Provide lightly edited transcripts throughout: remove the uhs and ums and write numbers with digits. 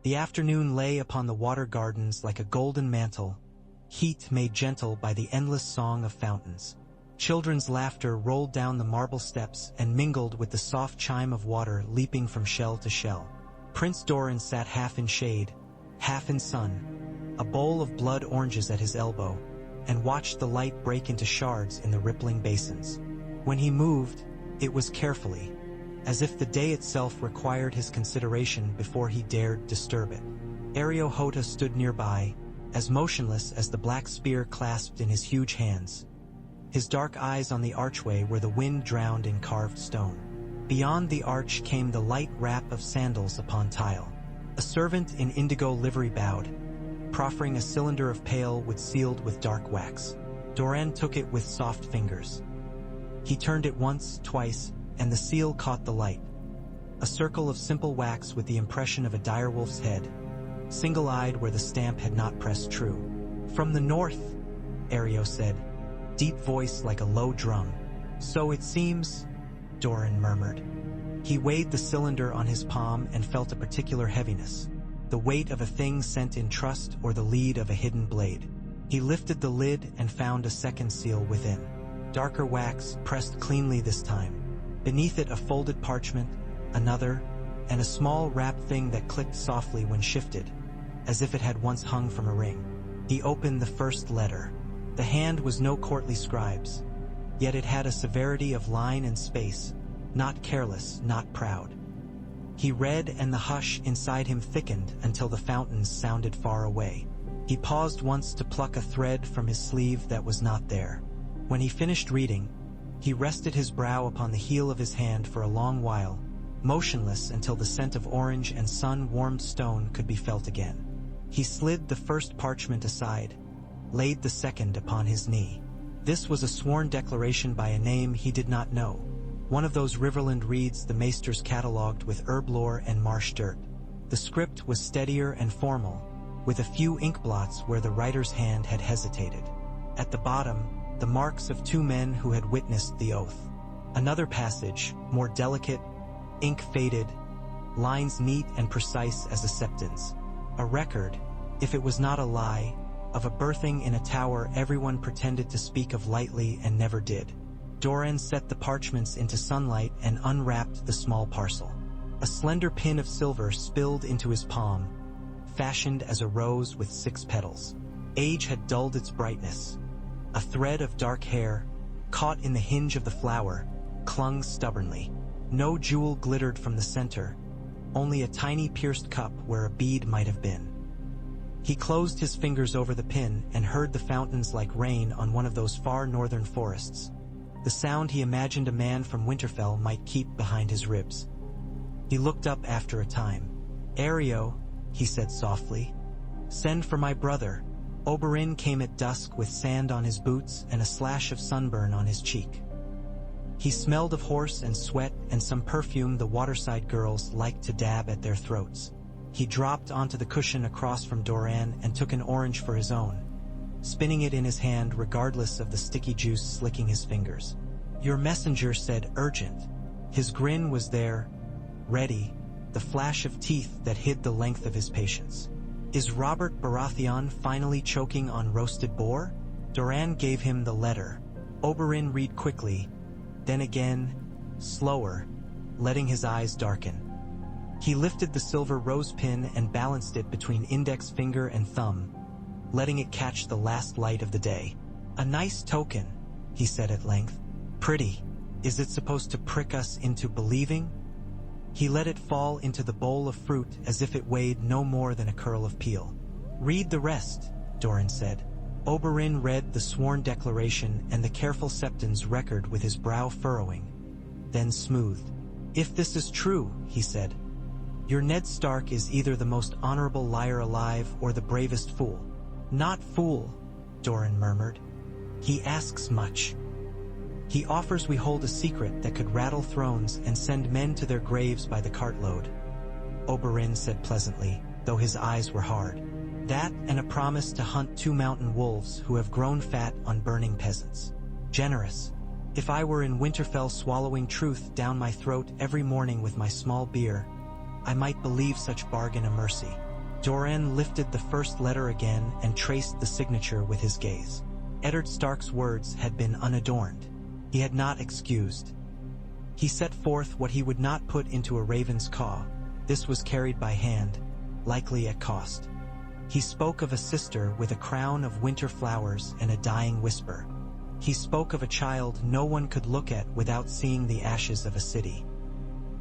The afternoon lay upon the water gardens like a golden mantle, heat made gentle by the endless song of fountains. Children's laughter rolled down the marble steps and mingled with the soft chime of water leaping from shell to shell. Prince Doran sat half in shade, half in sun, a bowl of blood oranges at his elbow, and watched the light break into shards in the rippling basins. When he moved, it was carefully, as if the day itself required his consideration before he dared disturb it. Arianne stood nearby, as motionless as the black spear clasped in his huge hands, his dark eyes on the archway where the wind drowned in carved stone. Beyond the arch came the light rap of sandals upon tile. A servant in indigo livery bowed, proffering a cylinder of pale wood sealed with dark wax. Doran took it with soft fingers. He turned it once, twice, and the seal caught the light. A circle of simple wax with the impression of a direwolf's head, single-eyed where the stamp had not pressed true. "From the north," Arianne said, deep voice like a low drum. "So it seems," Doran murmured. He weighed the cylinder on his palm and felt a particular heaviness, the weight of a thing sent in trust or the lead of a hidden blade. He lifted the lid and found a second seal within. Darker wax, pressed cleanly this time. Beneath it a folded parchment, another, and a small wrapped thing that clicked softly when shifted, as if it had once hung from a ring. He opened the first letter. The hand was no courtly scribe's, yet it had a severity of line and space, not careless, not proud. He read, and the hush inside him thickened until the fountains sounded far away. He paused once to pluck a thread from his sleeve that was not there. When he finished reading, he rested his brow upon the heel of his hand for a long while, motionless until the scent of orange and sun-warmed stone could be felt again. He slid the first parchment aside, laid the second upon his knee. This was a sworn declaration by a name he did not know, one of those Riverland reeds the maesters catalogued with herb lore and marsh dirt. The script was steadier and formal, with a few ink blots where the writer's hand had hesitated. At the bottom, the marks of two men who had witnessed the oath. Another passage, more delicate, ink faded, lines neat and precise as a septons. A record, if it was not a lie, of a birthing in a tower everyone pretended to speak of lightly and never did. Doran set the parchments into sunlight and unwrapped the small parcel. A slender pin of silver spilled into his palm, fashioned as a rose with 6 petals. Age had dulled its brightness. A thread of dark hair, caught in the hinge of the flower, clung stubbornly. No jewel glittered from the center, only a tiny pierced cup where a bead might have been. He closed his fingers over the pin and heard the fountains like rain on one of those far northern forests, the sound he imagined a man from Winterfell might keep behind his ribs. He looked up after a time. "Arianne," he said softly, "send for my brother." Oberyn came at dusk with sand on his boots and a slash of sunburn on his cheek. He smelled of horse and sweat and some perfume the waterside girls liked to dab at their throats. He dropped onto the cushion across from Doran and took an orange for his own, spinning it in his hand regardless of the sticky juice slicking his fingers. "Your messenger said urgent." His grin was there, ready, the flash of teeth that hid the length of his patience. "Is Robert Baratheon finally choking on roasted boar?" Doran gave him the letter. Oberyn read quickly, then again, slower, letting his eyes darken. He lifted the silver rose pin and balanced it between index finger and thumb, letting it catch the last light of the day. "A nice token," he said at length. "Pretty. Is it supposed to prick us into believing?" He let it fall into the bowl of fruit as if it weighed no more than a curl of peel. "Read the rest," Doran said. Oberyn read the sworn declaration and the careful septon's record with his brow furrowing, then smoothed. "If this is true," he said, "your Ned Stark is either the most honorable liar alive or the bravest fool." "Not fool," Doran murmured. "He asks much. He offers we hold a secret that could rattle thrones and send men to their graves by the cartload," Oberyn said pleasantly, though his eyes were hard. "That and a promise to hunt 2 mountain wolves who have grown fat on burning peasants. Generous. If I were in Winterfell swallowing truth down my throat every morning with my small beer, I might believe such bargain a mercy." Dorne lifted the first letter again and traced the signature with his gaze. Eddard Stark's words had been unadorned. He had not excused. He set forth what he would not put into a raven's caw. This was carried by hand, likely at cost. He spoke of a sister with a crown of winter flowers and a dying whisper. He spoke of a child no one could look at without seeing the ashes of a city.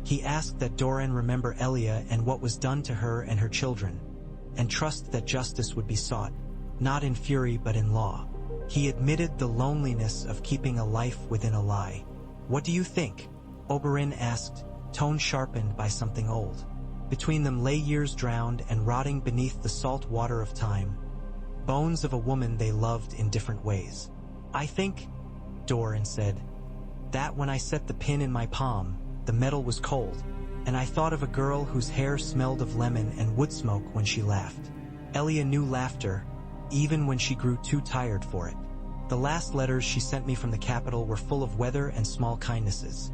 He asked that Dorne remember Elia and what was done to her and her children, and trust that justice would be sought, not in fury but in law. He admitted the loneliness of keeping a life within a lie. "What do you think?" Oberyn asked, tone sharpened by something old. Between them lay years drowned and rotting beneath the salt water of time, bones of a woman they loved in different ways. "I think," Dorne said, "that when I set the pin in my palm, the metal was cold, and I thought of a girl whose hair smelled of lemon and wood smoke when she laughed. Elia knew laughter, even when she grew too tired for it. The last letters she sent me from the capital were full of weather and small kindnesses.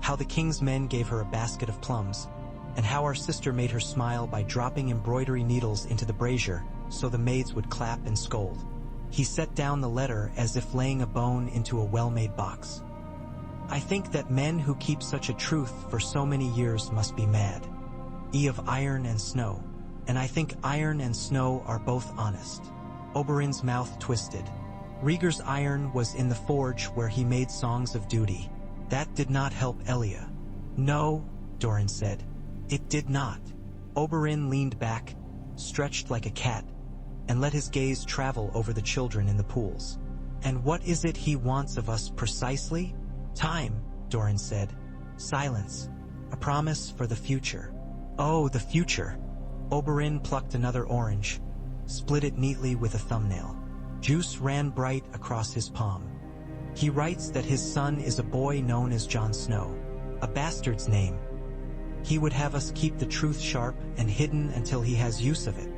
How the king's men gave her a basket of plums, and how our sister made her smile by dropping embroidery needles into the brazier so the maids would clap and scold." He set down the letter as if laying a bone into a well-made box. "I think that men who keep such a truth for so many years must be mad. Of iron and snow. And I think iron and snow are both honest." Oberyn's mouth twisted. Rhaegar's iron was in the forge where he made songs of duty. That did not help Elia. "No," Dorne said. "It did not." Oberyn leaned back, stretched like a cat, and let his gaze travel over the children in the pools. "And what is it he wants of us precisely?" "Time," Dorne said. "Silence. A promise for the future." "Oh, the future." Oberyn plucked another orange, split it neatly with a thumbnail. Juice ran bright across his palm. "He writes that his son is a boy known as Jon Snow. A bastard's name. He would have us keep the truth sharp and hidden until he has use of it.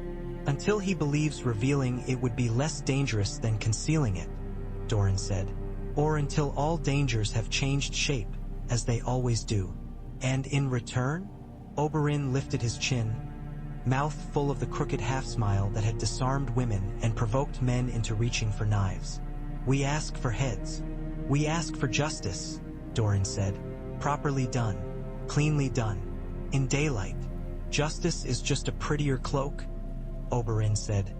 Until he believes revealing it would be less dangerous than concealing it," Dorne said. "Or until all dangers have changed shape, as they always do." "And in return?" Oberyn lifted his chin, mouth full of the crooked half-smile that had disarmed women and provoked men into reaching for knives. "We ask for heads. We ask for justice," Dorne said. "Properly done. Cleanly done. In daylight. Justice is just a prettier cloak," Oberyn said.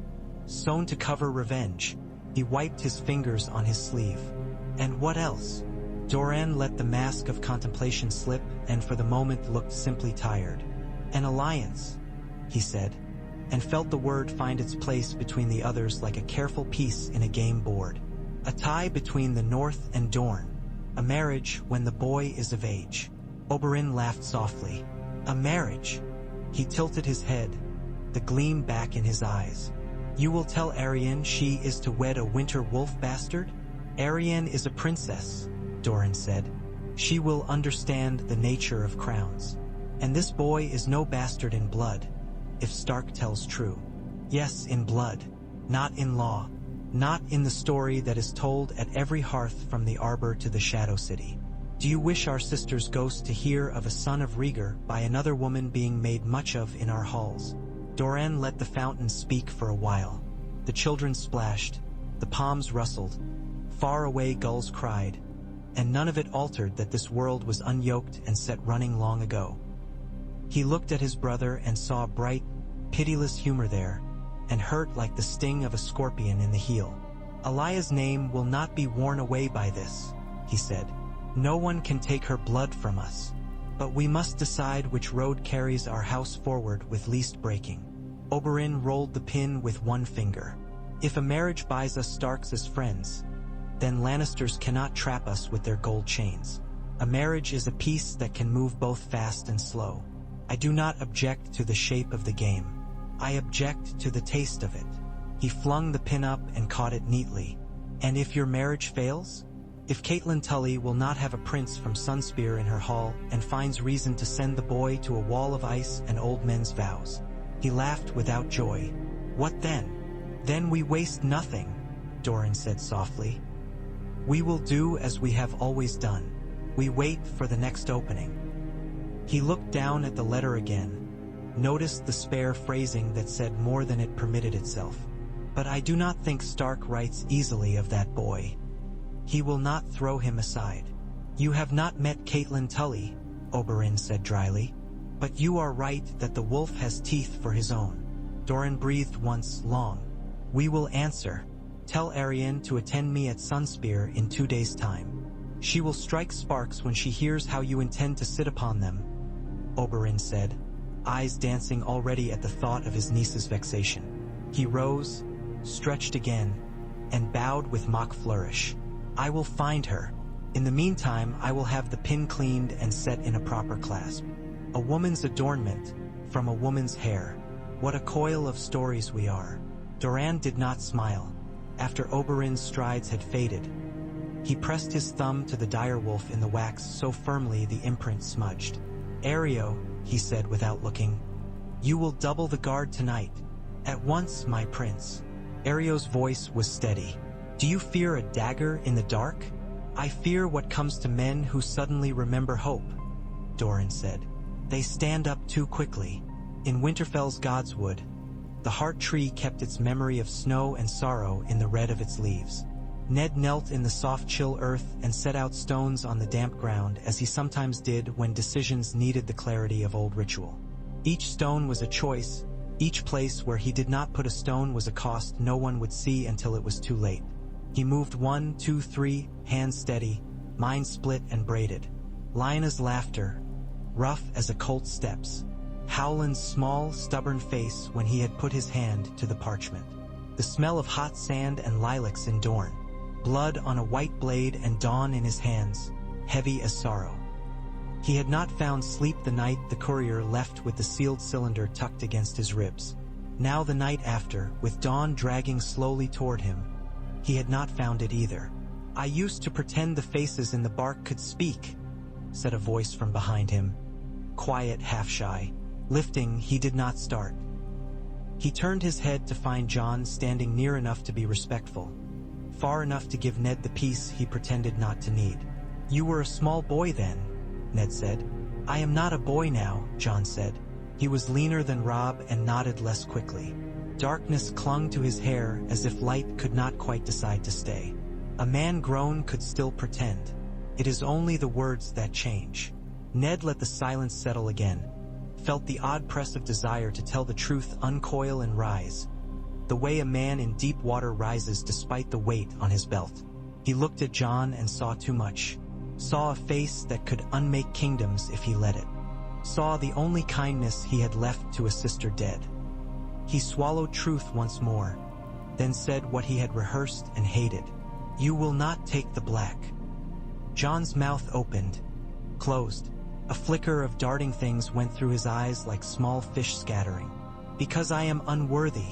"Sewn to cover revenge." He wiped his fingers on his sleeve. "And what else?" Dorne let the mask of contemplation slip and for the moment looked simply tired. "An alliance," he said, and felt the word find its place between the others like a careful piece in a game board. "A tie between the North and Dorne. A marriage when the boy is of age." Oberyn laughed softly. "A marriage?" He tilted his head, the gleam back in his eyes. "You will tell Arianne she is to wed a winter wolf bastard?" "Arianne is a princess," Dorne said. "She will understand the nature of crowns. And this boy is no bastard in blood, if Stark tells true. Yes, in blood, not in law, not in the story that is told at every hearth from the Arbor to the Shadow City. Do you wish our sister's ghost to hear of a son of Rhaegar by another woman being made much of in our halls?" Dorne let the fountain speak for a while. The children splashed, the palms rustled, far away gulls cried, and none of it altered that this world was unyoked and set running long ago. He looked at his brother and saw bright, pitiless humor there, and hurt like the sting of a scorpion in the heel. "Alya's name will not be worn away by this," he said. "No one can take her blood from us. But we must decide which road carries our house forward with least breaking." Oberyn rolled the pin with one finger. "If a marriage buys us Starks as friends, then Lannisters cannot trap us with their gold chains. A marriage is a piece that can move both fast and slow. I do not object to the shape of the game. I object to the taste of it." He flung the pin up and caught it neatly. "And if your marriage fails? If Catelyn Tully will not have a prince from Sunspear in her hall and finds reason to send the boy to a wall of ice and old men's vows?" He laughed without joy. "What then?" "Then we waste nothing," Dorne said softly. "We will do as we have always done. We wait for the next opening." He looked down at the letter again, noticed the spare phrasing that said more than it permitted itself. But I do not think Stark writes easily of that boy. He will not throw him aside. You have not met Catelyn Tully, Oberyn said dryly. But you are right that the wolf has teeth for his own. Doran breathed once long. We will answer. Tell Arianne to attend me at Sunspear in 2 days' time. She will strike sparks when she hears how you intend to sit upon them, Oberyn said, eyes dancing already at the thought of his niece's vexation. He rose, stretched again, and bowed with mock flourish. I will find her. In the meantime, I will have the pin cleaned and set in a proper clasp. A woman's adornment, from a woman's hair. What a coil of stories we are. Doran did not smile. After Oberyn's strides had faded, he pressed his thumb to the direwolf in the wax so firmly the imprint smudged. Ario, he said without looking, you will double the guard tonight. At once, my prince. Ario's voice was steady. Do you fear a dagger in the dark? I fear what comes to men who suddenly remember hope, Doran said. They stand up too quickly. In Winterfell's Godswood, the heart tree kept its memory of snow and sorrow in the red of its leaves. Ned knelt in the soft chill earth and set out stones on the damp ground as he sometimes did when decisions needed the clarity of old ritual. Each stone was a choice, each place where he did not put a stone was a cost no one would see until it was too late. He moved 1, 2, 3, hands steady, mind split and braided. Lyanna's laughter, rough as a colt's steps. Howland's small, stubborn face when he had put his hand to the parchment. The smell of hot sand and lilacs in Dorne. Blood on a white blade and dawn in his hands, heavy as sorrow. He had not found sleep the night the courier left with the sealed cylinder tucked against his ribs. Now the night after, with dawn dragging slowly toward him, he had not found it either. I used to pretend the faces in the bark could speak, said a voice from behind him. Quiet, half shy. Lifting, he did not start. He turned his head to find Jon standing near enough to be respectful, far enough to give Ned the peace he pretended not to need. You were a small boy then, Ned said. I am not a boy now, Jon said. He was leaner than Robb and nodded less quickly. Darkness clung to his hair as if light could not quite decide to stay. A man grown could still pretend. It is only the words that change. Ned let the silence settle again, felt the odd press of desire to tell the truth uncoil and rise, the way a man in deep water rises despite the weight on his belt. He looked at Jon and saw too much, saw a face that could unmake kingdoms if he let it, saw the only kindness he had left to a sister dead. He swallowed truth once more, then said what he had rehearsed and hated. You will not take the black. Jon's mouth opened, closed. A flicker of darting things went through his eyes like small fish scattering. Because I am unworthy,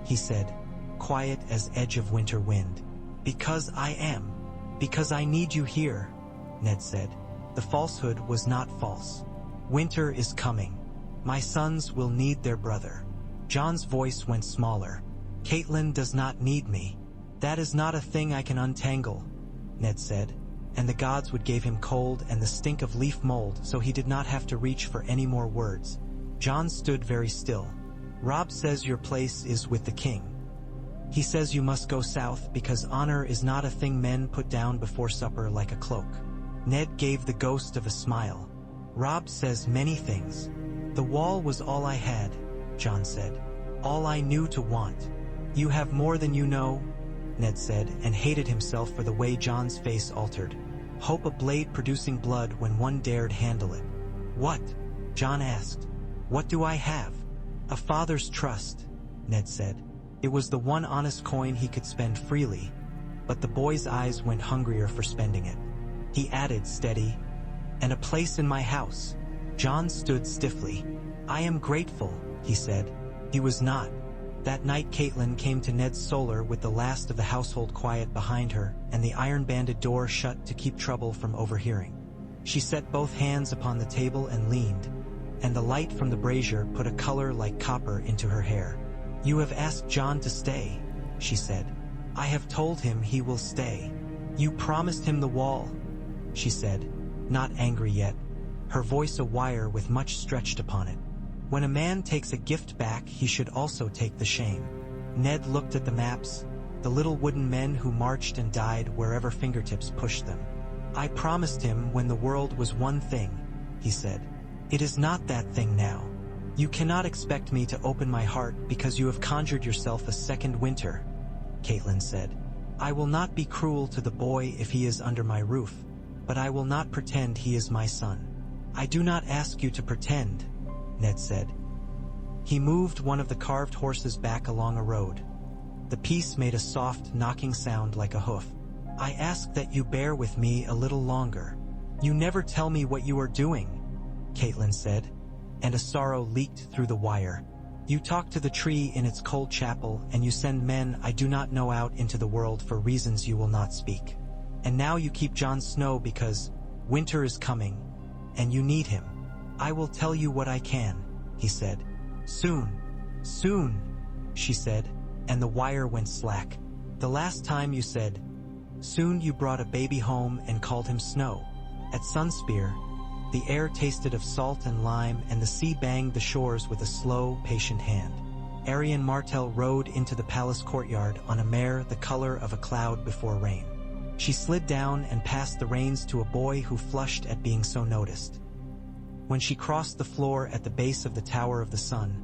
he said, quiet as edge of winter wind. Because I am. Because I need you here, Ned said. The falsehood was not false. Winter is coming. My sons will need their brother. Jon's voice went smaller. Catelyn does not need me. That is not a thing I can untangle, Ned said. And the gods would give him cold and the stink of leaf mold so he did not have to reach for any more words. Jon stood very still. Robb says your place is with the king. He says you must go south because honor is not a thing men put down before supper like a cloak. Ned gave the ghost of a smile. Robb says many things. The wall was all I had, Jon said. All I knew to want. You have more than you know, Ned said, and hated himself for the way Jon's face altered. Hope a blade producing blood when one dared handle it. What? Jon asked. What do I have? A father's trust, Ned said. It was the one honest coin he could spend freely, but the boy's eyes went hungrier for spending it. He added, steady, and a place in my house. Jon stood stiffly. I am grateful, he said. He was not. That night Catelyn came to Ned's solar with the last of the household quiet behind her and the iron-banded door shut to keep trouble from overhearing. She set both hands upon the table and leaned, and the light from the brazier put a color like copper into her hair. You have asked Jon to stay, she said. I have told him he will stay. You promised him the wall, she said, not angry yet, her voice a wire with much stretched upon it. When a man takes a gift back, he should also take the shame. Ned looked at the maps, the little wooden men who marched and died wherever fingertips pushed them. I promised him when the world was one thing, he said. It is not that thing now. You cannot expect me to open my heart because you have conjured yourself a second winter, Catelyn said. I will not be cruel to the boy if he is under my roof, but I will not pretend he is my son. I do not ask you to pretend, Ned said. He moved one of the carved horses back along a road. The piece made a soft, knocking sound like a hoof. I ask that you bear with me a little longer. You never tell me what you are doing, Catelyn said, and a sorrow leaked through the wire. You talk to the tree in its cold chapel, and you send men I do not know out into the world for reasons you will not speak. And now you keep Jon Snow because winter is coming, and you need him. I will tell you what I can, he said. Soon, she said, and the wire went slack. The last time you said, soon, you brought a baby home and called him Snow. At Sunspear, the air tasted of salt and lime, and the sea banged the shores with a slow, patient hand. Arianne Martell rode into the palace courtyard on a mare the color of a cloud before rain. She slid down and passed the reins to a boy who flushed at being so noticed. When she crossed the floor at the base of the Tower of the Sun,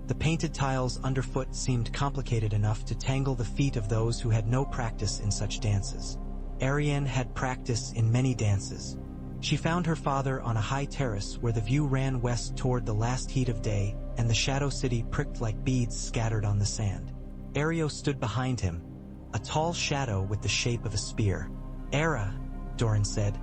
the painted tiles underfoot seemed complicated enough to tangle the feet of those who had no practice in such dances. Arianne had practice in many dances. She found her father on a high terrace where the view ran west toward the last heat of day, and the shadow city pricked like beads scattered on the sand. Areo stood behind him, a tall shadow with the shape of a spear. Era, Dorne said.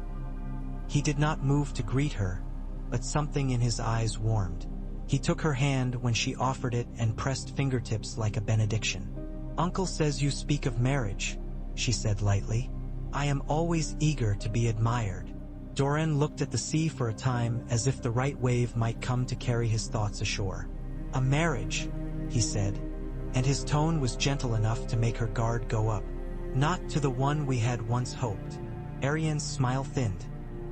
He did not move to greet her, but something in his eyes warmed. He took her hand when she offered it and pressed fingertips like a benediction. Uncle says you speak of marriage, she said lightly. I am always eager to be admired. Dorne looked at the sea for a time as if the right wave might come to carry his thoughts ashore. A marriage, he said, and his tone was gentle enough to make her guard go up. Not to the one we had once hoped. Arianne's smile thinned.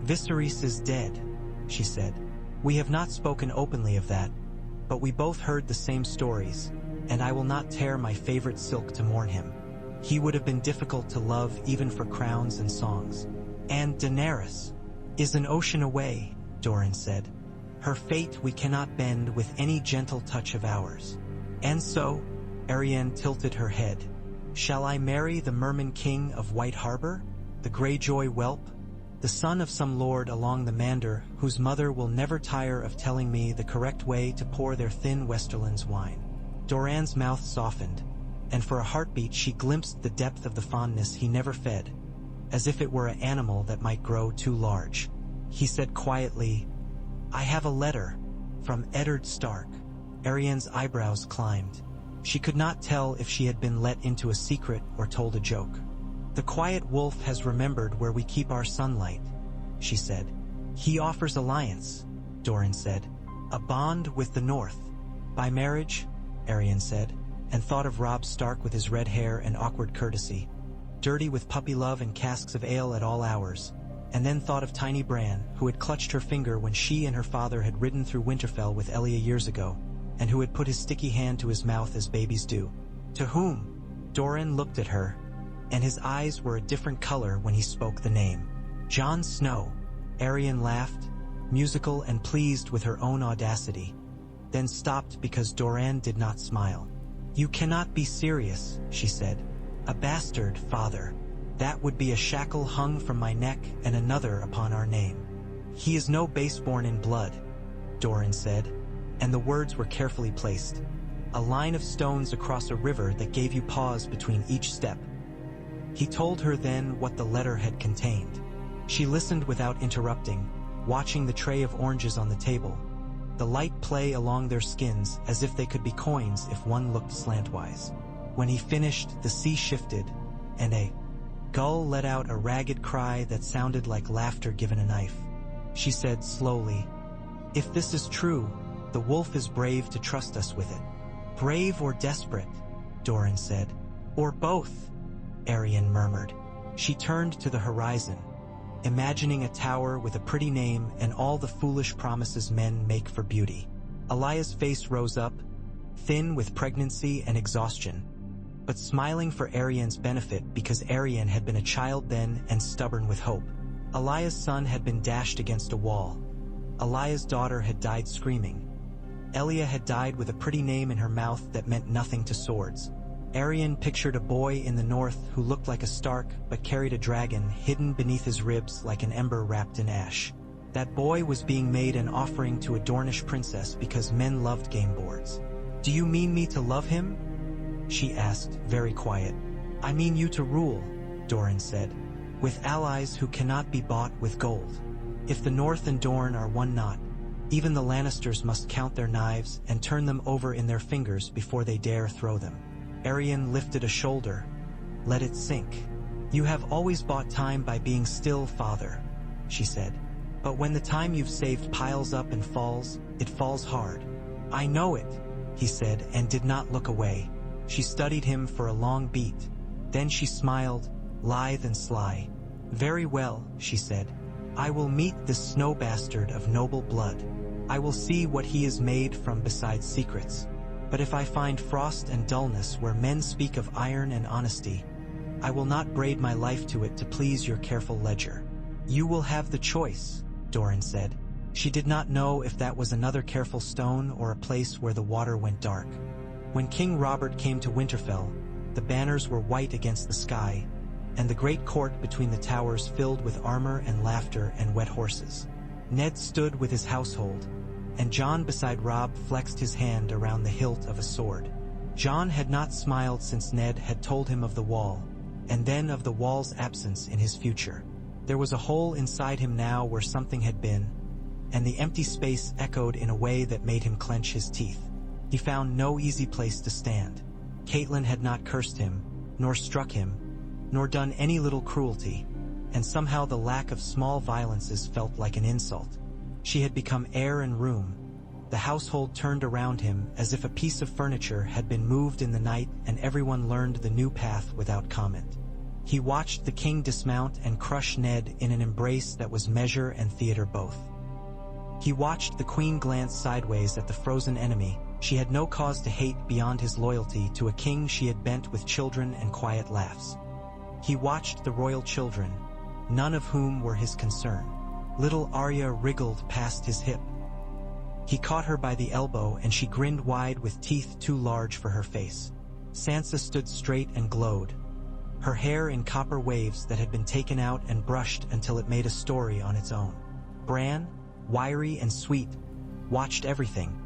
Viserys is dead, she said. We have not spoken openly of that, but we both heard the same stories, and I will not tear my favorite silk to mourn him. He would have been difficult to love even for crowns and songs. And Daenerys is an ocean away, Dorne said. Her fate we cannot bend with any gentle touch of ours. And so, Arianne tilted her head. Shall I marry the Merman King of White Harbor, the Greyjoy whelp, the son of some lord along the Mander whose mother will never tire of telling me the correct way to pour their thin Westerland's wine? Doran's mouth softened, and for a heartbeat she glimpsed the depth of the fondness he never fed, as if it were an animal that might grow too large. He said quietly, I have a letter from Ned Stark. Arianne's eyebrows climbed. She could not tell if she had been let into a secret or told a joke. The quiet wolf has remembered where we keep our sunlight, she said. He offers alliance, Dorne said. A bond with the North. By marriage, Arianne said, and thought of Robb Stark with his red hair and awkward courtesy, dirty with puppy love and casks of ale at all hours, and then thought of tiny Bran, who had clutched her finger when she and her father had ridden through Winterfell with Elia years ago, and who had put his sticky hand to his mouth as babies do. To whom? Dorne looked at her, and his eyes were a different color when he spoke the name. Jon Snow. Arianne laughed, musical and pleased with her own audacity, then stopped because Dorne did not smile. You cannot be serious, she said. A bastard, father. That would be a shackle hung from my neck and another upon our name. He is no baseborn in blood, Dorne said, and the words were carefully placed. A line of stones across a river that gave you pause between each step. He told her then what the letter had contained. She listened without interrupting, watching the tray of oranges on the table, the light play along their skins as if they could be coins if one looked slantwise. When he finished, the sea shifted, and a gull let out a ragged cry that sounded like laughter given a knife. She said slowly, If this is true, the wolf is brave to trust us with it. Brave or desperate, Dorne said. Or both, Arianne murmured. She turned to the horizon, imagining a tower with a pretty name and all the foolish promises men make for beauty. Elaya's face rose up, thin with pregnancy and exhaustion, but smiling for Arianne's benefit because Arianne had been a child then and stubborn with hope. Elaya's son had been dashed against a wall. Elaya's daughter had died screaming. Elia had died with a pretty name in her mouth that meant nothing to swords. Arianne pictured a boy in the north who looked like a Stark but carried a dragon hidden beneath his ribs like an ember wrapped in ash. That boy was being made an offering to a Dornish princess because men loved game boards. "Do you mean me to love him?" she asked, very quiet. "I mean you to rule," Dorne said, "with allies who cannot be bought with gold. If the North and Dorne are one knot, even the Lannisters must count their knives and turn them over in their fingers before they dare throw them." Arianne lifted a shoulder. "Let it sink. You have always bought time by being still, father," she said. "But when the time you've saved piles up and falls, it falls hard." "I know it," he said, and did not look away. She studied him for a long beat. Then she smiled, lithe and sly. "Very well," she said. "I will meet this snow bastard of noble blood. I will see what he is made from besides secrets. But if I find frost and dullness where men speak of iron and honesty, I will not braid my life to it to please your careful ledger." "You will have the choice," Dorne said. She did not know if that was another careful stone or a place where the water went dark. When King Robert came to Winterfell, the banners were white against the sky, and the great court between the towers filled with armor and laughter and wet horses. Ned stood with his household, and Jon beside Robb flexed his hand around the hilt of a sword. Jon had not smiled since Ned had told him of the wall, and then of the wall's absence in his future. There was a hole inside him now where something had been, and the empty space echoed in a way that made him clench his teeth. He found no easy place to stand. Catelyn had not cursed him, nor struck him, nor done any little cruelty, and somehow the lack of small violences felt like an insult. She had become air and room. The household turned around him as if a piece of furniture had been moved in the night, and everyone learned the new path without comment. He watched the king dismount and crush Ned in an embrace that was measure and theater both. He watched the queen glance sideways at the frozen enemy she had no cause to hate beyond his loyalty to a king she had bent with children and quiet laughs. He watched the royal children, none of whom were his concern. Little Arya wriggled past his hip. He caught her by the elbow and she grinned wide with teeth too large for her face. Sansa stood straight and glowed, her hair in copper waves that had been taken out and brushed until it made a story on its own. Bran, wiry and sweet, watched everything,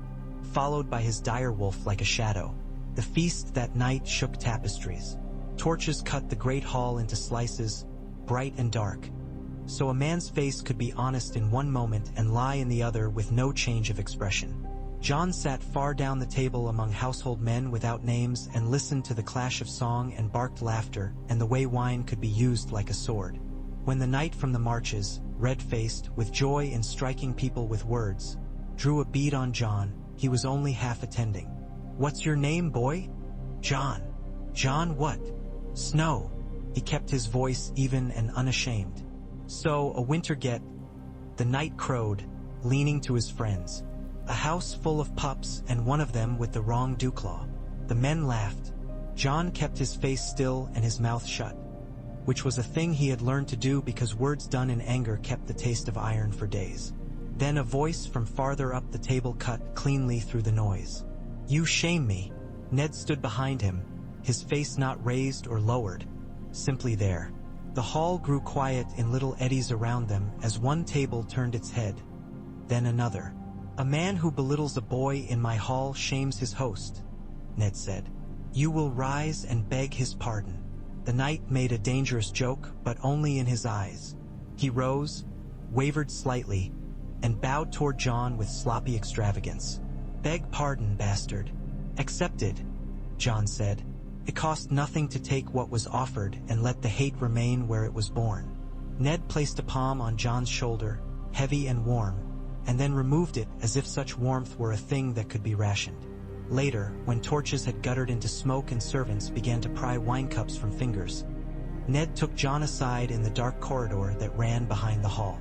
followed by his direwolf like a shadow. The feast that night shook tapestries. Torches cut the great hall into slices, bright and dark, so a man's face could be honest in one moment and lie in the other with no change of expression. Jon sat far down the table among household men without names and listened to the clash of song and barked laughter and the way wine could be used like a sword. When the knight from the marches, red-faced, with joy in striking people with words, drew a bead on Jon, he was only half attending. "What's your name, boy?" "Jon." "Jon what?" "Snow." He kept his voice even and unashamed. "So, a winter get," the knight crowed, leaning to his friends. "A house full of pups and one of them with the wrong dewclaw." The men laughed. Jon kept his face still and his mouth shut, which was a thing he had learned to do because words done in anger kept the taste of iron for days. Then a voice from farther up the table cut cleanly through the noise. "You shame me." Ned stood behind him, his face not raised or lowered, simply there. The hall grew quiet in little eddies around them as one table turned its head, then another. "A man who belittles a boy in my hall shames his host," Ned said. "You will rise and beg his pardon." The knight made a dangerous joke, but only in his eyes. He rose, wavered slightly, and bowed toward Jon with sloppy extravagance. "Beg pardon, bastard." "Accepted," Jon said. It cost nothing to take what was offered and let the hate remain where it was born. Ned placed a palm on Jon's shoulder, heavy and warm, and then removed it as if such warmth were a thing that could be rationed. Later, when torches had guttered into smoke and servants began to pry wine cups from fingers, Ned took Jon aside in the dark corridor that ran behind the hall.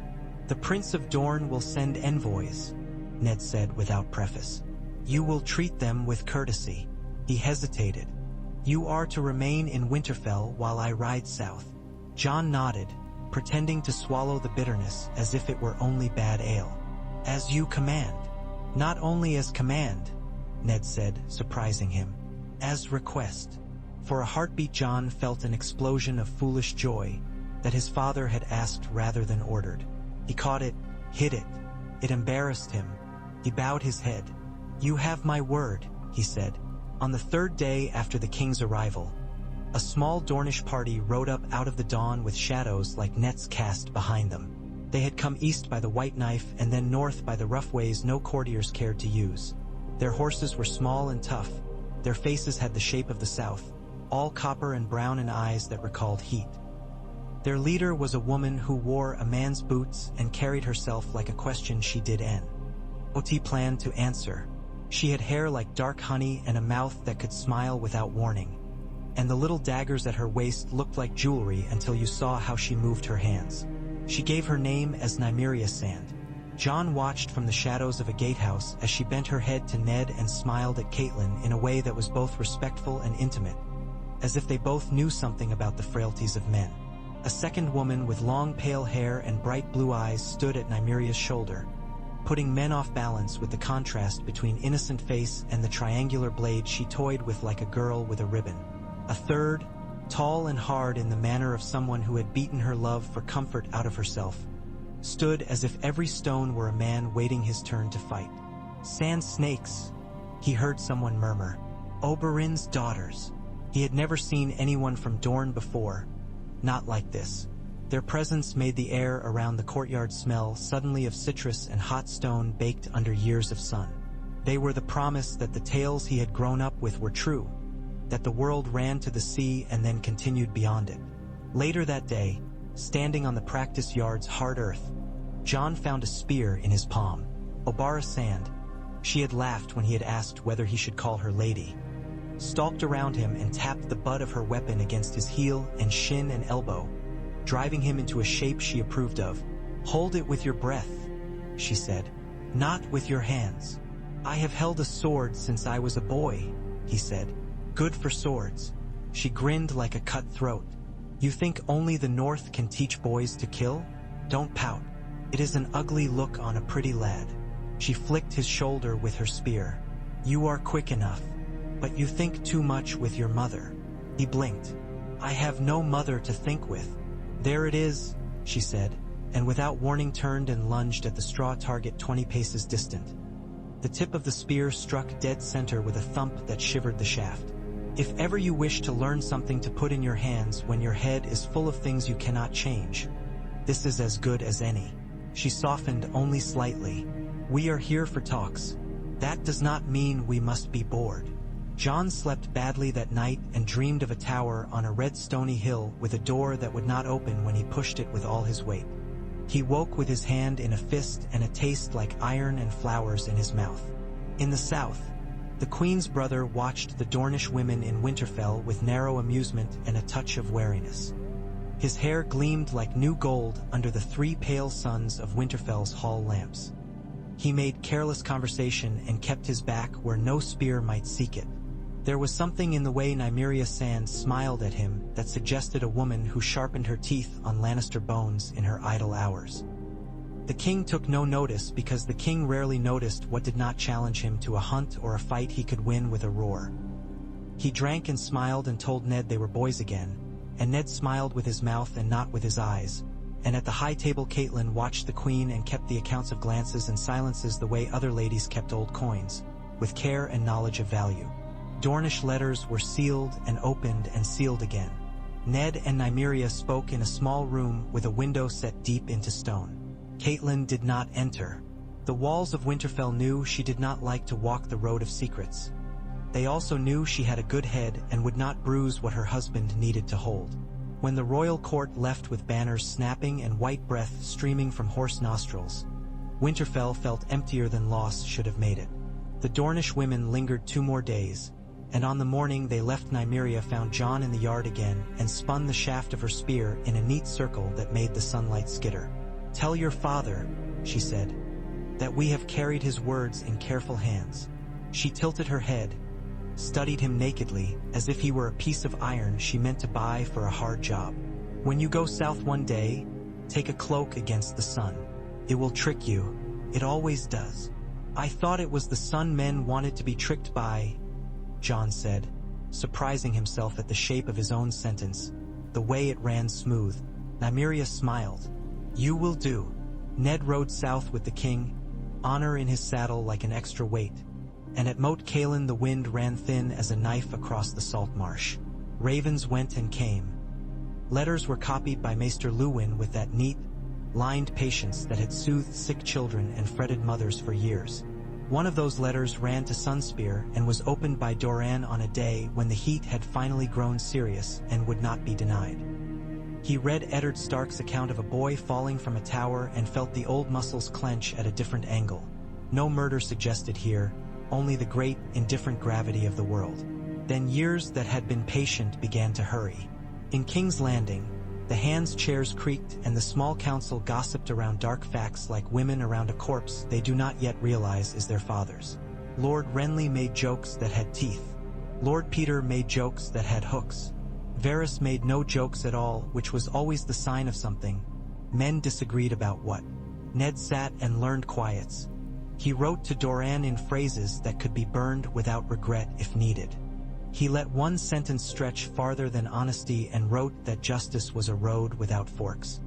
"The Prince of Dorne will send envoys," Ned said without preface. You will treat them with courtesy." He hesitated. "You are to remain in Winterfell while I ride south." Jon nodded, pretending to swallow the bitterness as if it were only bad ale. "As you command." "Not only as command," Ned said, surprising him. "As request." For a heartbeat Jon felt an explosion of foolish joy that his father had asked rather than ordered. He caught it, hid it. It embarrassed him. He bowed his head. "You have my word," he said. On the third day after the king's arrival, a small Dornish party rode up out of the dawn with shadows like nets cast behind them. They had come east by the White Knife and then north by the rough ways no courtiers cared to use. Their horses were small and tough. Their faces had the shape of the south, all copper and brown in eyes that recalled heat. Their leader was a woman who wore a man's boots and carried herself like a question she did Ot planned to answer. She had hair like dark honey and a mouth that could smile without warning. And the little daggers at her waist looked like jewelry until you saw how she moved her hands. She gave her name as Nymeria Sand. Jon watched from the shadows of a gatehouse as she bent her head to Ned and smiled at Catelyn in a way that was both respectful and intimate, as if they both knew something about the frailties of men. A second woman with long pale hair and bright blue eyes stood at Nymeria's shoulder, putting men off balance with the contrast between innocent face and the triangular blade she toyed with like a girl with a ribbon. A third, tall and hard in the manner of someone who had beaten her love for comfort out of herself, stood as if every stone were a man waiting his turn to fight. "Sand snakes," he heard someone murmur. "Oberyn's daughters." He had never seen anyone from Dorne before, not like this. Their presence made the air around the courtyard smell suddenly of citrus and hot stone baked under years of sun. They were the promise that the tales he had grown up with were true, that the world ran to the sea and then continued beyond it. Later that day, standing on the practice yard's hard earth, Jon found a spear in his palm. Obara Sand, she had laughed when he had asked whether he should call her lady, stalked around him and tapped the butt of her weapon against his heel and shin and elbow, driving him into a shape she approved of. "Hold it with your breath," she said, "not with your hands." "I have held a sword since I was a boy," he said. "Good for swords." She grinned like a cut throat. "You think only the North can teach boys to kill? Don't pout. It is an ugly look on a pretty lad." She flicked his shoulder with her spear. "You are quick enough, but you think too much with your mother." He blinked. "I have no mother to think with." "There it is," she said, and without warning turned and lunged at the straw target 20 paces distant. The tip of the spear struck dead center with a thump that shivered the shaft. "If ever you wish to learn something to put in your hands when your head is full of things you cannot change, this is as good as any." She softened only slightly. "We are here for talks. That does not mean we must be bored." Jon slept badly that night and dreamed of a tower on a red stony hill with a door that would not open when he pushed it with all his weight. He woke with his hand in a fist and a taste like iron and flowers in his mouth. In the south, the Queen's brother watched the Dornish women in Winterfell with narrow amusement and a touch of wariness. His hair gleamed like new gold under the 3 pale suns of Winterfell's hall lamps. He made careless conversation and kept his back where no spear might seek it. There was something in the way Nymeria Sand smiled at him that suggested a woman who sharpened her teeth on Lannister bones in her idle hours. The king took no notice because the king rarely noticed what did not challenge him to a hunt or a fight he could win with a roar. He drank and smiled and told Ned they were boys again, and Ned smiled with his mouth and not with his eyes, and at the high table Catelyn watched the queen and kept the accounts of glances and silences the way other ladies kept old coins, with care and knowledge of value. Dornish letters were sealed and opened and sealed again. Ned and Nymeria spoke in a small room with a window set deep into stone. Catelyn did not enter. The walls of Winterfell knew she did not like to walk the road of secrets. They also knew she had a good head and would not bruise what her husband needed to hold. When the royal court left with banners snapping and white breath streaming from horse nostrils, Winterfell felt emptier than loss should have made it. The Dornish women lingered 2 more days, and on the morning they left Nymeria found Jon in the yard again and spun the shaft of her spear in a neat circle that made the sunlight skitter. "Tell your father," she said, "that we have carried his words in careful hands." She tilted her head, studied him nakedly, as if he were a piece of iron she meant to buy for a hard job. When you go south one day, take a cloak against the sun. It will trick you. It always does. I thought it was the sun men wanted to be tricked by, Jon said, surprising himself at the shape of his own sentence, the way it ran smooth. Nymeria smiled. You will do. Ned rode south with the king, honor in his saddle like an extra weight. And at Moat Cailin the wind ran thin as a knife across the salt marsh. Ravens went and came. Letters were copied by Maester Luwin with that neat, lined patience that had soothed sick children and fretted mothers for years. One of those letters ran to Sunspear and was opened by Dorne on a day when the heat had finally grown serious and would not be denied. He read Eddard Stark's account of a boy falling from a tower and felt the old muscles clench at a different angle. No murder suggested here, only the great, indifferent gravity of the world. Then years that had been patient began to hurry. In King's Landing, the hands' chairs creaked and the small council gossiped around dark facts like women around a corpse they do not yet realize is their father's. Lord Renly made jokes that had teeth. Lord Peter made jokes that had hooks. Varys made no jokes at all, which was always the sign of something. Men disagreed about what. Ned sat and learned quiets. He wrote to Dorne in phrases that could be burned without regret if needed. He let one sentence stretch farther than honesty and wrote that justice was a road without forks.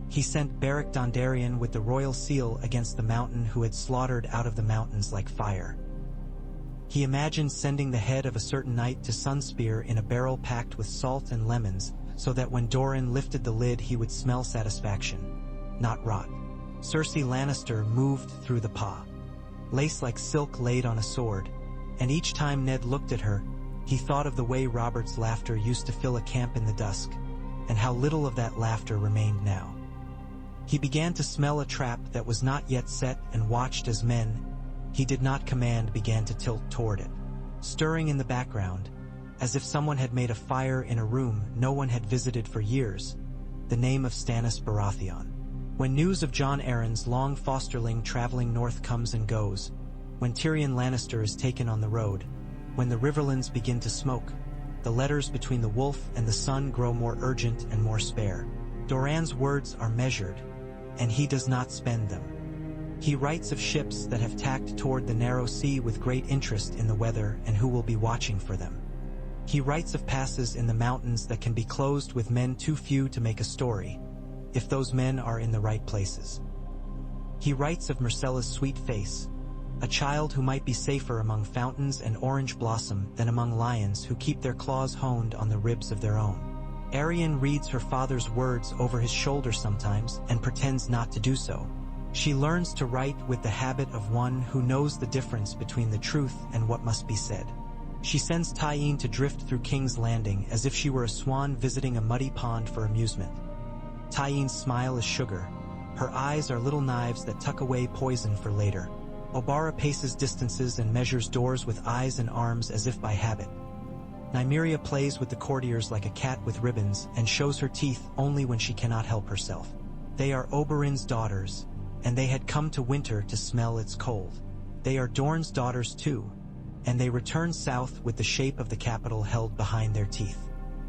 He sent Beric Dondarrion with the royal seal against the mountain who had slaughtered out of the mountains like fire. He imagined sending the head of a certain knight to Sunspear in a barrel packed with salt and lemons, so that when Dorne lifted the lid he would smell satisfaction, not rot. Cersei Lannister moved through the paw, lace like silk laid on a sword, and each time Ned looked at her, he thought of the way Robert's laughter used to fill a camp in the dusk, and how little of that laughter remained now. He began to smell a trap that was not yet set and watched as men he did not command began to tilt toward it. Stirring in the background, as if someone had made a fire in a room no one had visited for years, the name of Stannis Baratheon. When news of Jon Arryn's long fosterling traveling north comes and goes, when Tyrion Lannister is taken on the road, when the Riverlands begin to smoke, the letters between the wolf and the sun grow more urgent and more spare. Doran's words are measured, and he does not spend them. He writes of ships that have tacked toward the narrow sea with great interest in the weather and who will be watching for them. He writes of passes in the mountains that can be closed with men too few to make a story, if those men are in the right places. He writes of Myrcella's sweet face, a child who might be safer among fountains and orange blossom than among lions who keep their claws honed on the ribs of their own. Arianne reads her father's words over his shoulder sometimes and pretends not to do so. She learns to write with the habit of one who knows the difference between the truth and what must be said. She sends Tyene to drift through King's Landing as if she were a swan visiting a muddy pond for amusement. Tyene's smile is sugar. Her eyes are little knives that tuck away poison for later. Obara paces distances and measures doors with eyes and arms as if by habit. Nymeria plays with the courtiers like a cat with ribbons and shows her teeth only when she cannot help herself. They are Oberyn's daughters, and they had come to winter to smell its cold. They are Dorne's daughters too, and they return south with the shape of the capital held behind their teeth.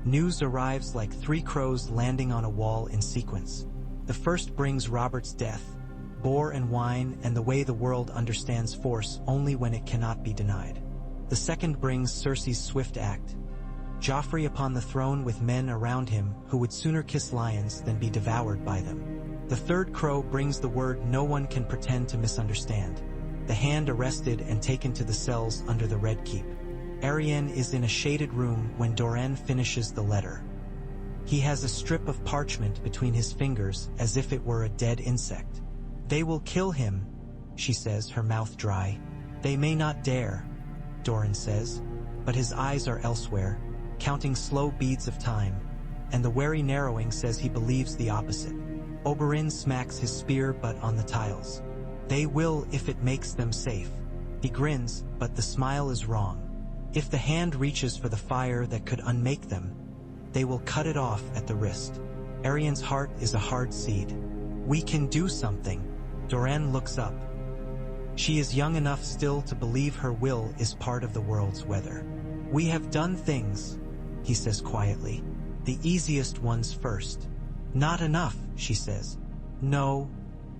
News arrives like three crows landing on a wall in sequence. The first brings Robert's death, boar and wine and the way the world understands force only when it cannot be denied. The second brings Cersei's swift act, Joffrey upon the throne with men around him who would sooner kiss lions than be devoured by them. The third crow brings the word no one can pretend to misunderstand, the hand arrested and taken to the cells under the Red Keep. Arianne is in a shaded room when Dorne finishes the letter. He has a strip of parchment between his fingers as if it were a dead insect. They will kill him, she says, her mouth dry. They may not dare, Dorne says, but his eyes are elsewhere, counting slow beads of time, and the wary narrowing says he believes the opposite. Oberyn smacks his spear butt on the tiles. They will if it makes them safe. He grins, but the smile is wrong. If the hand reaches for the fire that could unmake them, they will cut it off at the wrist. Arianne's heart is a hard seed. We can do something. Dorne looks up. She is young enough still to believe her will is part of the world's weather. "We have done things," he says quietly. "The easiest ones first." "Not enough," she says. "No,"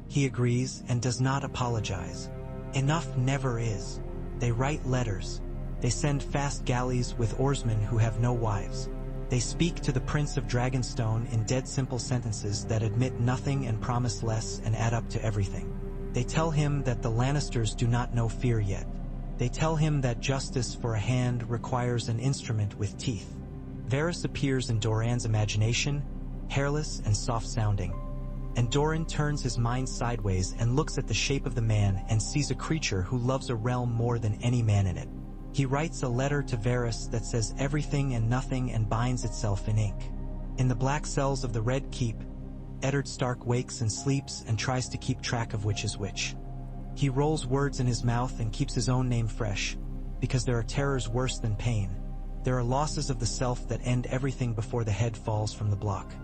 he agrees and does not apologize. "Enough never is." They write letters. They send fast galleys with oarsmen who have no wives. They speak to the Prince of Dragonstone in dead simple sentences that admit nothing and promise less and add up to everything. They tell him that the Lannisters do not know fear yet. They tell him that justice for a hand requires an instrument with teeth. Varys appears in Doran's imagination, hairless and soft-sounding. And Doran turns his mind sideways and looks at the shape of the man and sees a creature who loves a realm more than any man in it. He writes a letter to Varys that says everything and nothing and binds itself in ink. In the black cells of the Red Keep, Eddard Stark wakes and sleeps and tries to keep track of which is which. He rolls words in his mouth and keeps his own name fresh, because there are terrors worse than pain. There are losses of the self that end everything before the head falls from the block.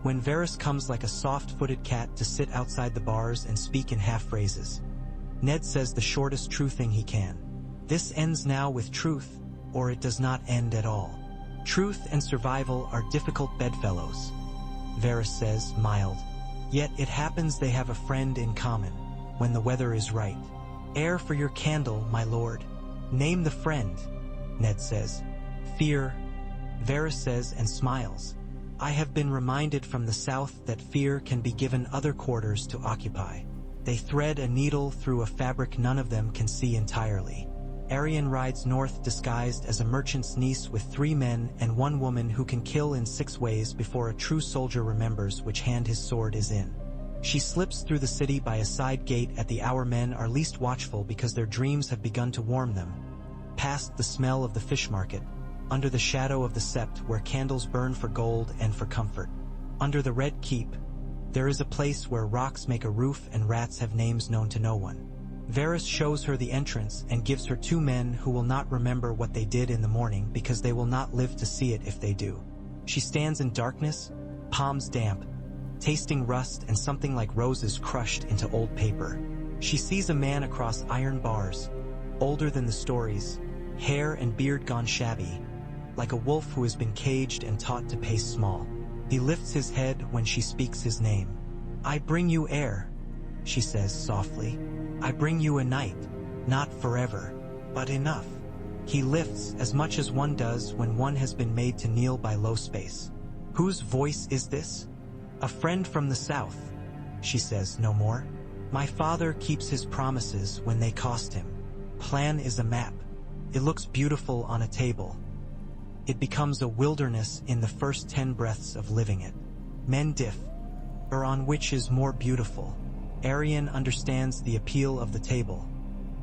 When Varys comes like a soft-footed cat to sit outside the bars and speak in half-phrases, Ned says the shortest true thing he can. This ends now with truth, or it does not end at all. Truth and survival are difficult bedfellows, Varys says, mild. Yet it happens they have a friend in common, when the weather is right. "Air for your candle, my lord." "Name the friend," Ned says. "Fear," Varys says and smiles. "I have been reminded from the south that fear can be given other quarters to occupy. They thread a needle through a fabric none of them can see entirely." Arianne rides north disguised as a merchant's niece with 3 men and 1 woman who can kill in 6 ways before a true soldier remembers which hand his sword is in. She slips through the city by a side gate at the hour men are least watchful because their dreams have begun to warm them, past the smell of the fish market, under the shadow of the sept where candles burn for gold and for comfort. Under the Red Keep, there is a place where rocks make a roof and rats have names known to no one. Varys shows her the entrance and gives her 2 men who will not remember what they did in the morning because they will not live to see it if they do. She stands in darkness, palms damp, tasting rust and something like roses crushed into old paper. She sees a man across iron bars, older than the stories, hair and beard gone shabby, like a wolf who has been caged and taught to pace small. He lifts his head when she speaks his name. "I bring you air," she says softly. "I bring you a night, not forever, but enough." He lifts as much as one does when one has been made to kneel by low space. "Whose voice is this?" "A friend from the south," she says no more. "My father keeps his promises when they cost him. Plan is a map. It looks beautiful on a table. It becomes a wilderness in the first 10 breaths of living it. Men differ on which is more beautiful." Arianne understands the appeal of the table.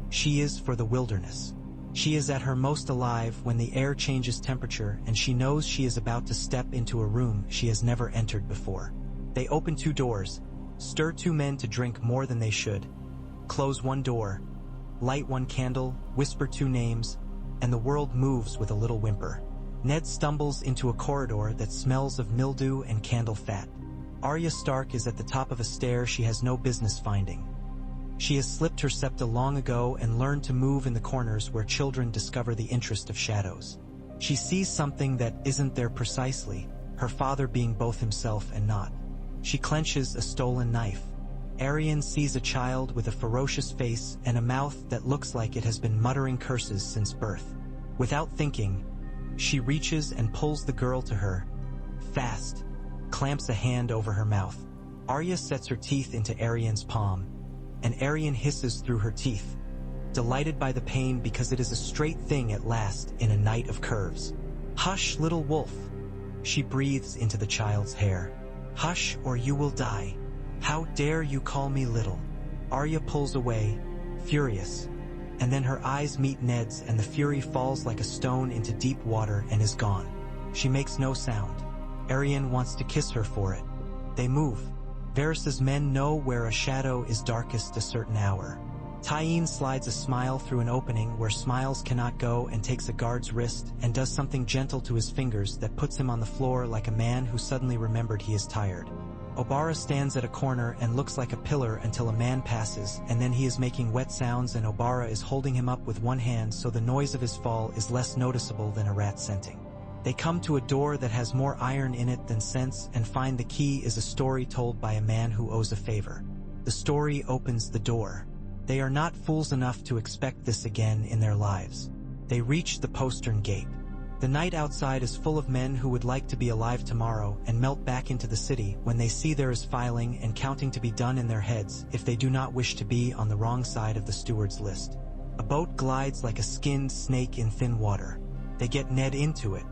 She is for the wilderness. She is at her most alive when the air changes temperature and she knows she is about to step into a room she has never entered before. They open 2 doors, stir 2 men to drink more than they should, close 1 door, light 1 candle, whisper 2 names, and the world moves with a little whimper. Ned stumbles into a corridor that smells of mildew and candle fat. Arya Stark is at the top of a stair she has no business finding. She has slipped her septa long ago and learned to move in the corners where children discover the interest of shadows. She sees something that isn't there precisely, her father being both himself and not. She clenches a stolen knife. Arianne sees a child with a ferocious face and a mouth that looks like it has been muttering curses since birth. Without thinking, she reaches and pulls the girl to her, fast, clamps a hand over her mouth. Arya sets her teeth into Arianne's palm, and Arianne hisses through her teeth, delighted by the pain because it is a straight thing at last in a night of curves. "Hush, little wolf," she breathes into the child's hair. "Hush or you will die. How dare you call me little?" Arya pulls away, furious, and then her eyes meet Ned's and the fury falls like a stone into deep water and is gone. She makes no sound. Arianne wants to kiss her for it. They move. Varys's men know where a shadow is darkest a certain hour. Tyene slides a smile through an opening where smiles cannot go and takes a guard's wrist and does something gentle to his fingers that puts him on the floor like a man who suddenly remembered he is tired. Obara stands at a corner and looks like a pillar until a man passes, and then he is making wet sounds and Obara is holding him up with one hand so the noise of his fall is less noticeable than a rat scenting. They come to a door that has more iron in it than sense and find the key is a story told by a man who owes a favor. The story opens the door. They are not fools enough to expect this again in their lives. They reach the postern gate. The night outside is full of men who would like to be alive tomorrow and melt back into the city when they see there is filing and counting to be done in their heads if they do not wish to be on the wrong side of the steward's list. A boat glides like a skinned snake in thin water. They get Ned into it.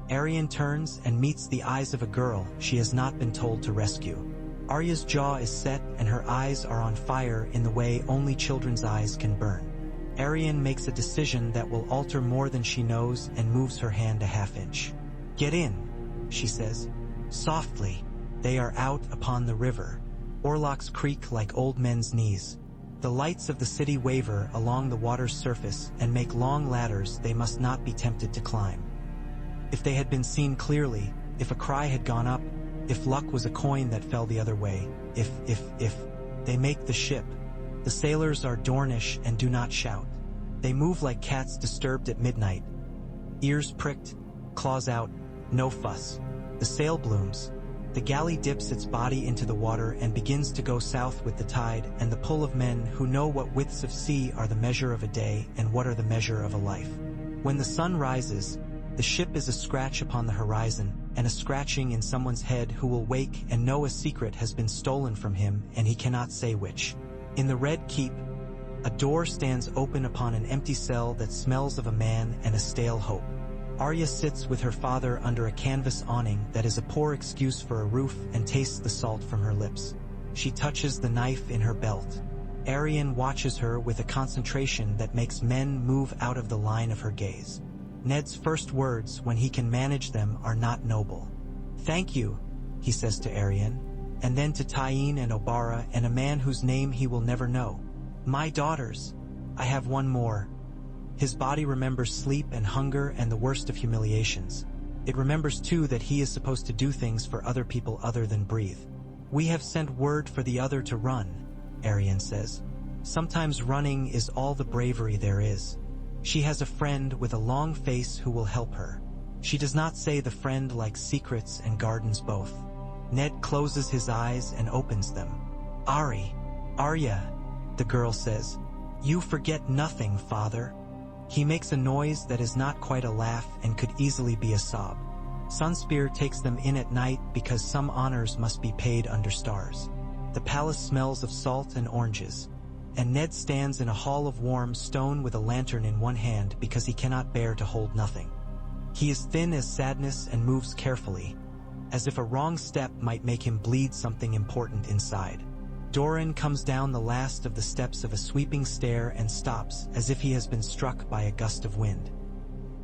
Arianne turns and meets the eyes of a girl she has not been told to rescue. Arya's jaw is set and her eyes are on fire in the way only children's eyes can burn. Arianne makes a decision that will alter more than she knows and moves her hand a half-inch. "Get in," she says. Softly, they are out upon the river. Oarlocks creak like old men's knees. The lights of the city waver along the water's surface and make long ladders they must not be tempted to climb. If they had been seen clearly, if a cry had gone up, if luck was a coin that fell the other way, if they make the ship. The sailors are Dornish and do not shout. They move like cats disturbed at midnight. Ears pricked, claws out, no fuss. The sail blooms. The galley dips its body into the water and begins to go south with the tide and the pull of men who know what widths of sea are the measure of a day and what are the measure of a life. When the sun rises, the ship is a scratch upon the horizon, and a scratching in someone's head who will wake and know a secret has been stolen from him and he cannot say which. In the Red Keep, a door stands open upon an empty cell that smells of a man and a stale hope. Arya sits with her father under a canvas awning that is a poor excuse for a roof and tastes the salt from her lips. She touches the knife in her belt. Arianne watches her with a concentration that makes men move out of the line of her gaze. Ned's first words, when he can manage them, are not noble. "Thank you," he says to Arianne, and then to Tyene and Obara and a man whose name he will never know. "My daughters, I have one more." His body remembers sleep and hunger and the worst of humiliations. It remembers too that he is supposed to do things for other people other than breathe. "We have sent word for the other to run," Arianne says. "Sometimes running is all the bravery there is. She has a friend with a long face who will help her." She does not say the friend likes secrets and gardens both. Ned closes his eyes and opens them. Arya, the girl says. "You forget nothing, father." He makes a noise that is not quite a laugh and could easily be a sob. Sunspear takes them in at night because some honors must be paid under stars. The palace smells of salt and oranges. And Ned stands in a hall of warm stone with a lantern in one hand because he cannot bear to hold nothing. He is thin as sadness and moves carefully, as if a wrong step might make him bleed something important inside. Dorne comes down the last of the steps of a sweeping stair and stops as if he has been struck by a gust of wind.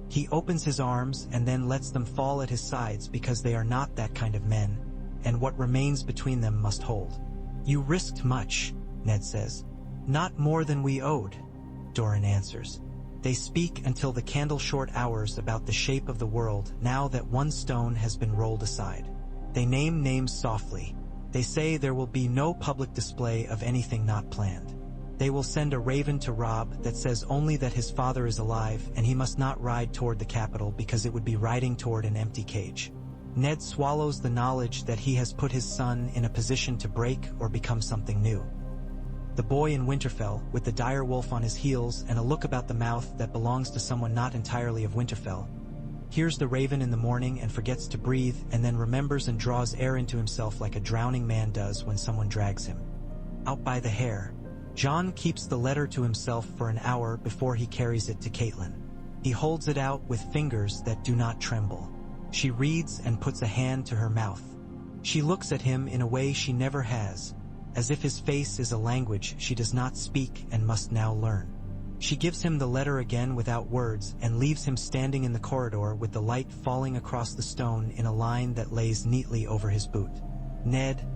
He opens his arms and then lets them fall at his sides because they are not that kind of men, and what remains between them must hold. "You risked much," Ned says. "Not more than we owed," Dorne answers. They speak until the candle-short hours about the shape of the world now that one stone has been rolled aside. They name names softly. They say there will be no public display of anything not planned. They will send a raven to Robb that says only that his father is alive and he must not ride toward the capital because it would be riding toward an empty cage. Ned swallows the knowledge that he has put his son in a position to break or become something new. The boy in Winterfell, with the dire wolf on his heels and a look about the mouth that belongs to someone not entirely of Winterfell, hears the raven in the morning and forgets to breathe and then remembers and draws air into himself like a drowning man does when someone drags him. Out by the hair, Jon keeps the letter to himself for an hour before he carries it to Catelyn. He holds it out with fingers that do not tremble. She reads and puts a hand to her mouth. She looks at him in a way she never has, as if his face is a language she does not speak and must now learn. She gives him the letter again without words and leaves him standing in the corridor with the light falling across the stone in a line that lays neatly over his boot. Ned,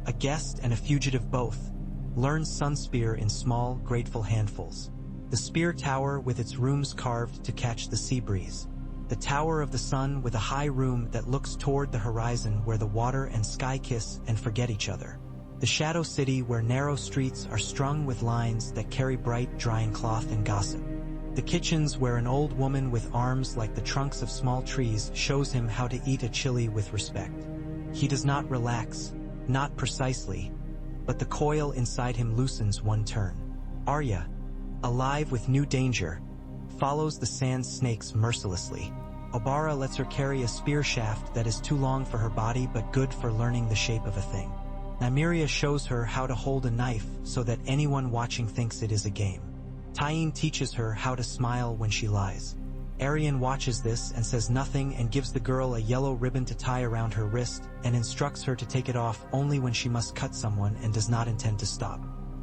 a guest and a fugitive both, learns Sunspear in small, grateful handfuls. The spear tower with its rooms carved to catch the sea breeze. the Tower of the Sun with a high room that looks toward the horizon where the water and sky kiss and forget each other. The Shadow City where narrow streets are strung with lines that carry bright drying cloth and gossip. The kitchens where an old woman with arms like the trunks of small trees shows him how to eat a chili with respect. He does not relax, not precisely, but the coil inside him loosens one turn. Arya, alive with new danger, follows the sand snakes mercilessly. Obara lets her carry a spear shaft that is too long for her body but good for learning the shape of a thing. Nymeria shows her how to hold a knife so that anyone watching thinks it is a game. Tyene teaches her how to smile when she lies. Arianne watches this and says nothing and gives the girl a yellow ribbon to tie around her wrist and instructs her to take it off only when she must cut someone and does not intend to stop.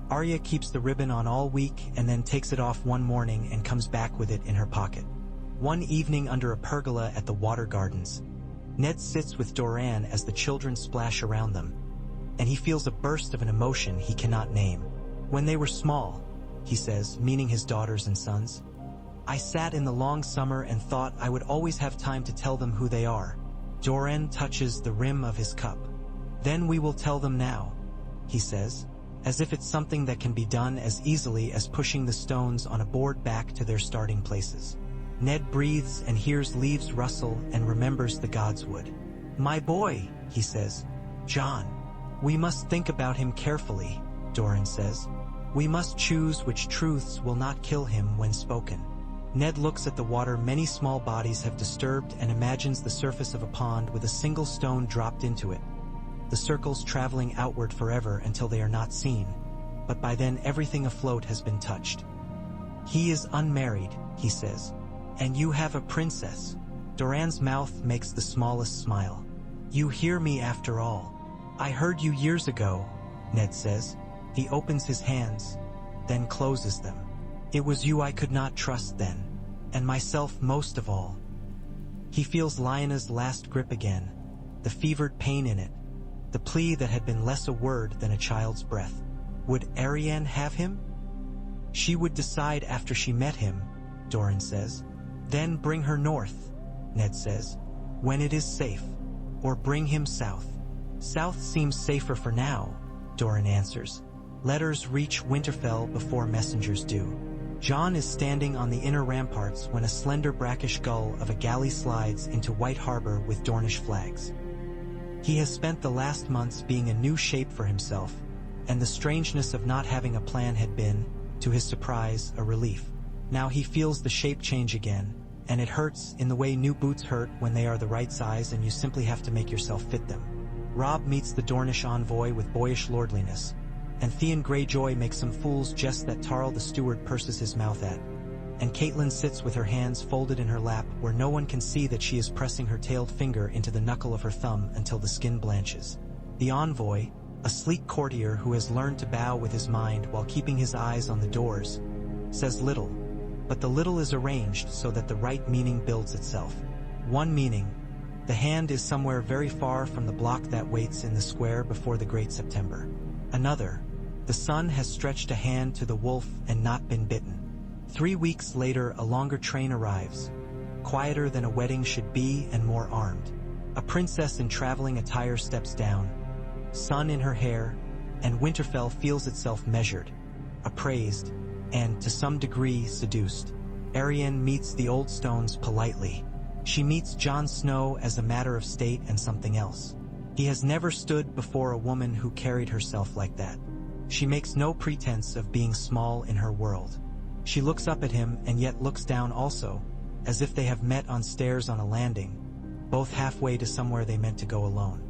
Arya keeps the ribbon on all week and then takes it off one morning and comes back with it in her pocket. One evening under a pergola at the Water Gardens, Ned sits with Dorne as the children splash around them, and he feels a burst of an emotion he cannot name. When they were small, he says, meaning his daughters and sons, I sat in the long summer and thought I would always have time to tell them who they are. Dorne touches the rim of his cup. Then we will tell them now, he says, as if it's something that can be done as easily as pushing the stones on a board back to their starting places. Ned breathes and hears leaves rustle and remembers the godswood. My boy, he says. Jon. We must think about him carefully, Dorne says. We must choose which truths will not kill him when spoken. Ned looks at the water many small bodies have disturbed and imagines the surface of a pond with a single stone dropped into it. The circles traveling outward forever until they are not seen, but by then everything afloat has been touched. He is unmarried, he says. And you have a princess. Doran's mouth makes the smallest smile. You hear me after all. I heard you years ago, Ned says. He opens his hands, then closes them. It was you I could not trust then, and myself most of all. He feels Lyanna's last grip again, the fevered pain in it, the plea that had been less a word than a child's breath. Would Arianne have him? She would decide after she met him, Dorne says. Then bring her north, Ned says, when it is safe, or bring him south. South seems safer for now, Dorne answers. Letters reach Winterfell before messengers do. Jon is standing on the inner ramparts when a slender brackish gull of a galley slides into White Harbor with Dornish flags. He has spent the last months being a new shape for himself, and the strangeness of not having a plan had been, to his surprise, a relief. Now he feels the shape change again, and it hurts in the way new boots hurt when they are the right size and you simply have to make yourself fit them. Robb meets the Dornish envoy with boyish lordliness, and Theon Greyjoy makes some fool's jest that Tarl the steward purses his mouth at, and Catelyn sits with her hands folded in her lap where no one can see that she is pressing her tailed finger into the knuckle of her thumb until the skin blanches. The envoy, a sleek courtier who has learned to bow with his mind while keeping his eyes on the doors, says little, but the little is arranged so that the right meaning builds itself. One meaning: the hand is somewhere very far from the block that waits in the square before the Great September. Another: the sun has stretched a hand to the wolf and not been bitten. 3 weeks later a longer train arrives, quieter than a wedding should be and more armed. A princess in traveling attire steps down, sun in her hair, and Winterfell feels itself measured, appraised, and, to some degree, seduced. Arianne meets the Old Stones politely. She meets Jon Snow as a matter of state and something else. He has never stood before a woman who carried herself like that. She makes no pretense of being small in her world. She looks up at him and yet looks down also, as if they have met on stairs on a landing, both halfway to somewhere they meant to go alone.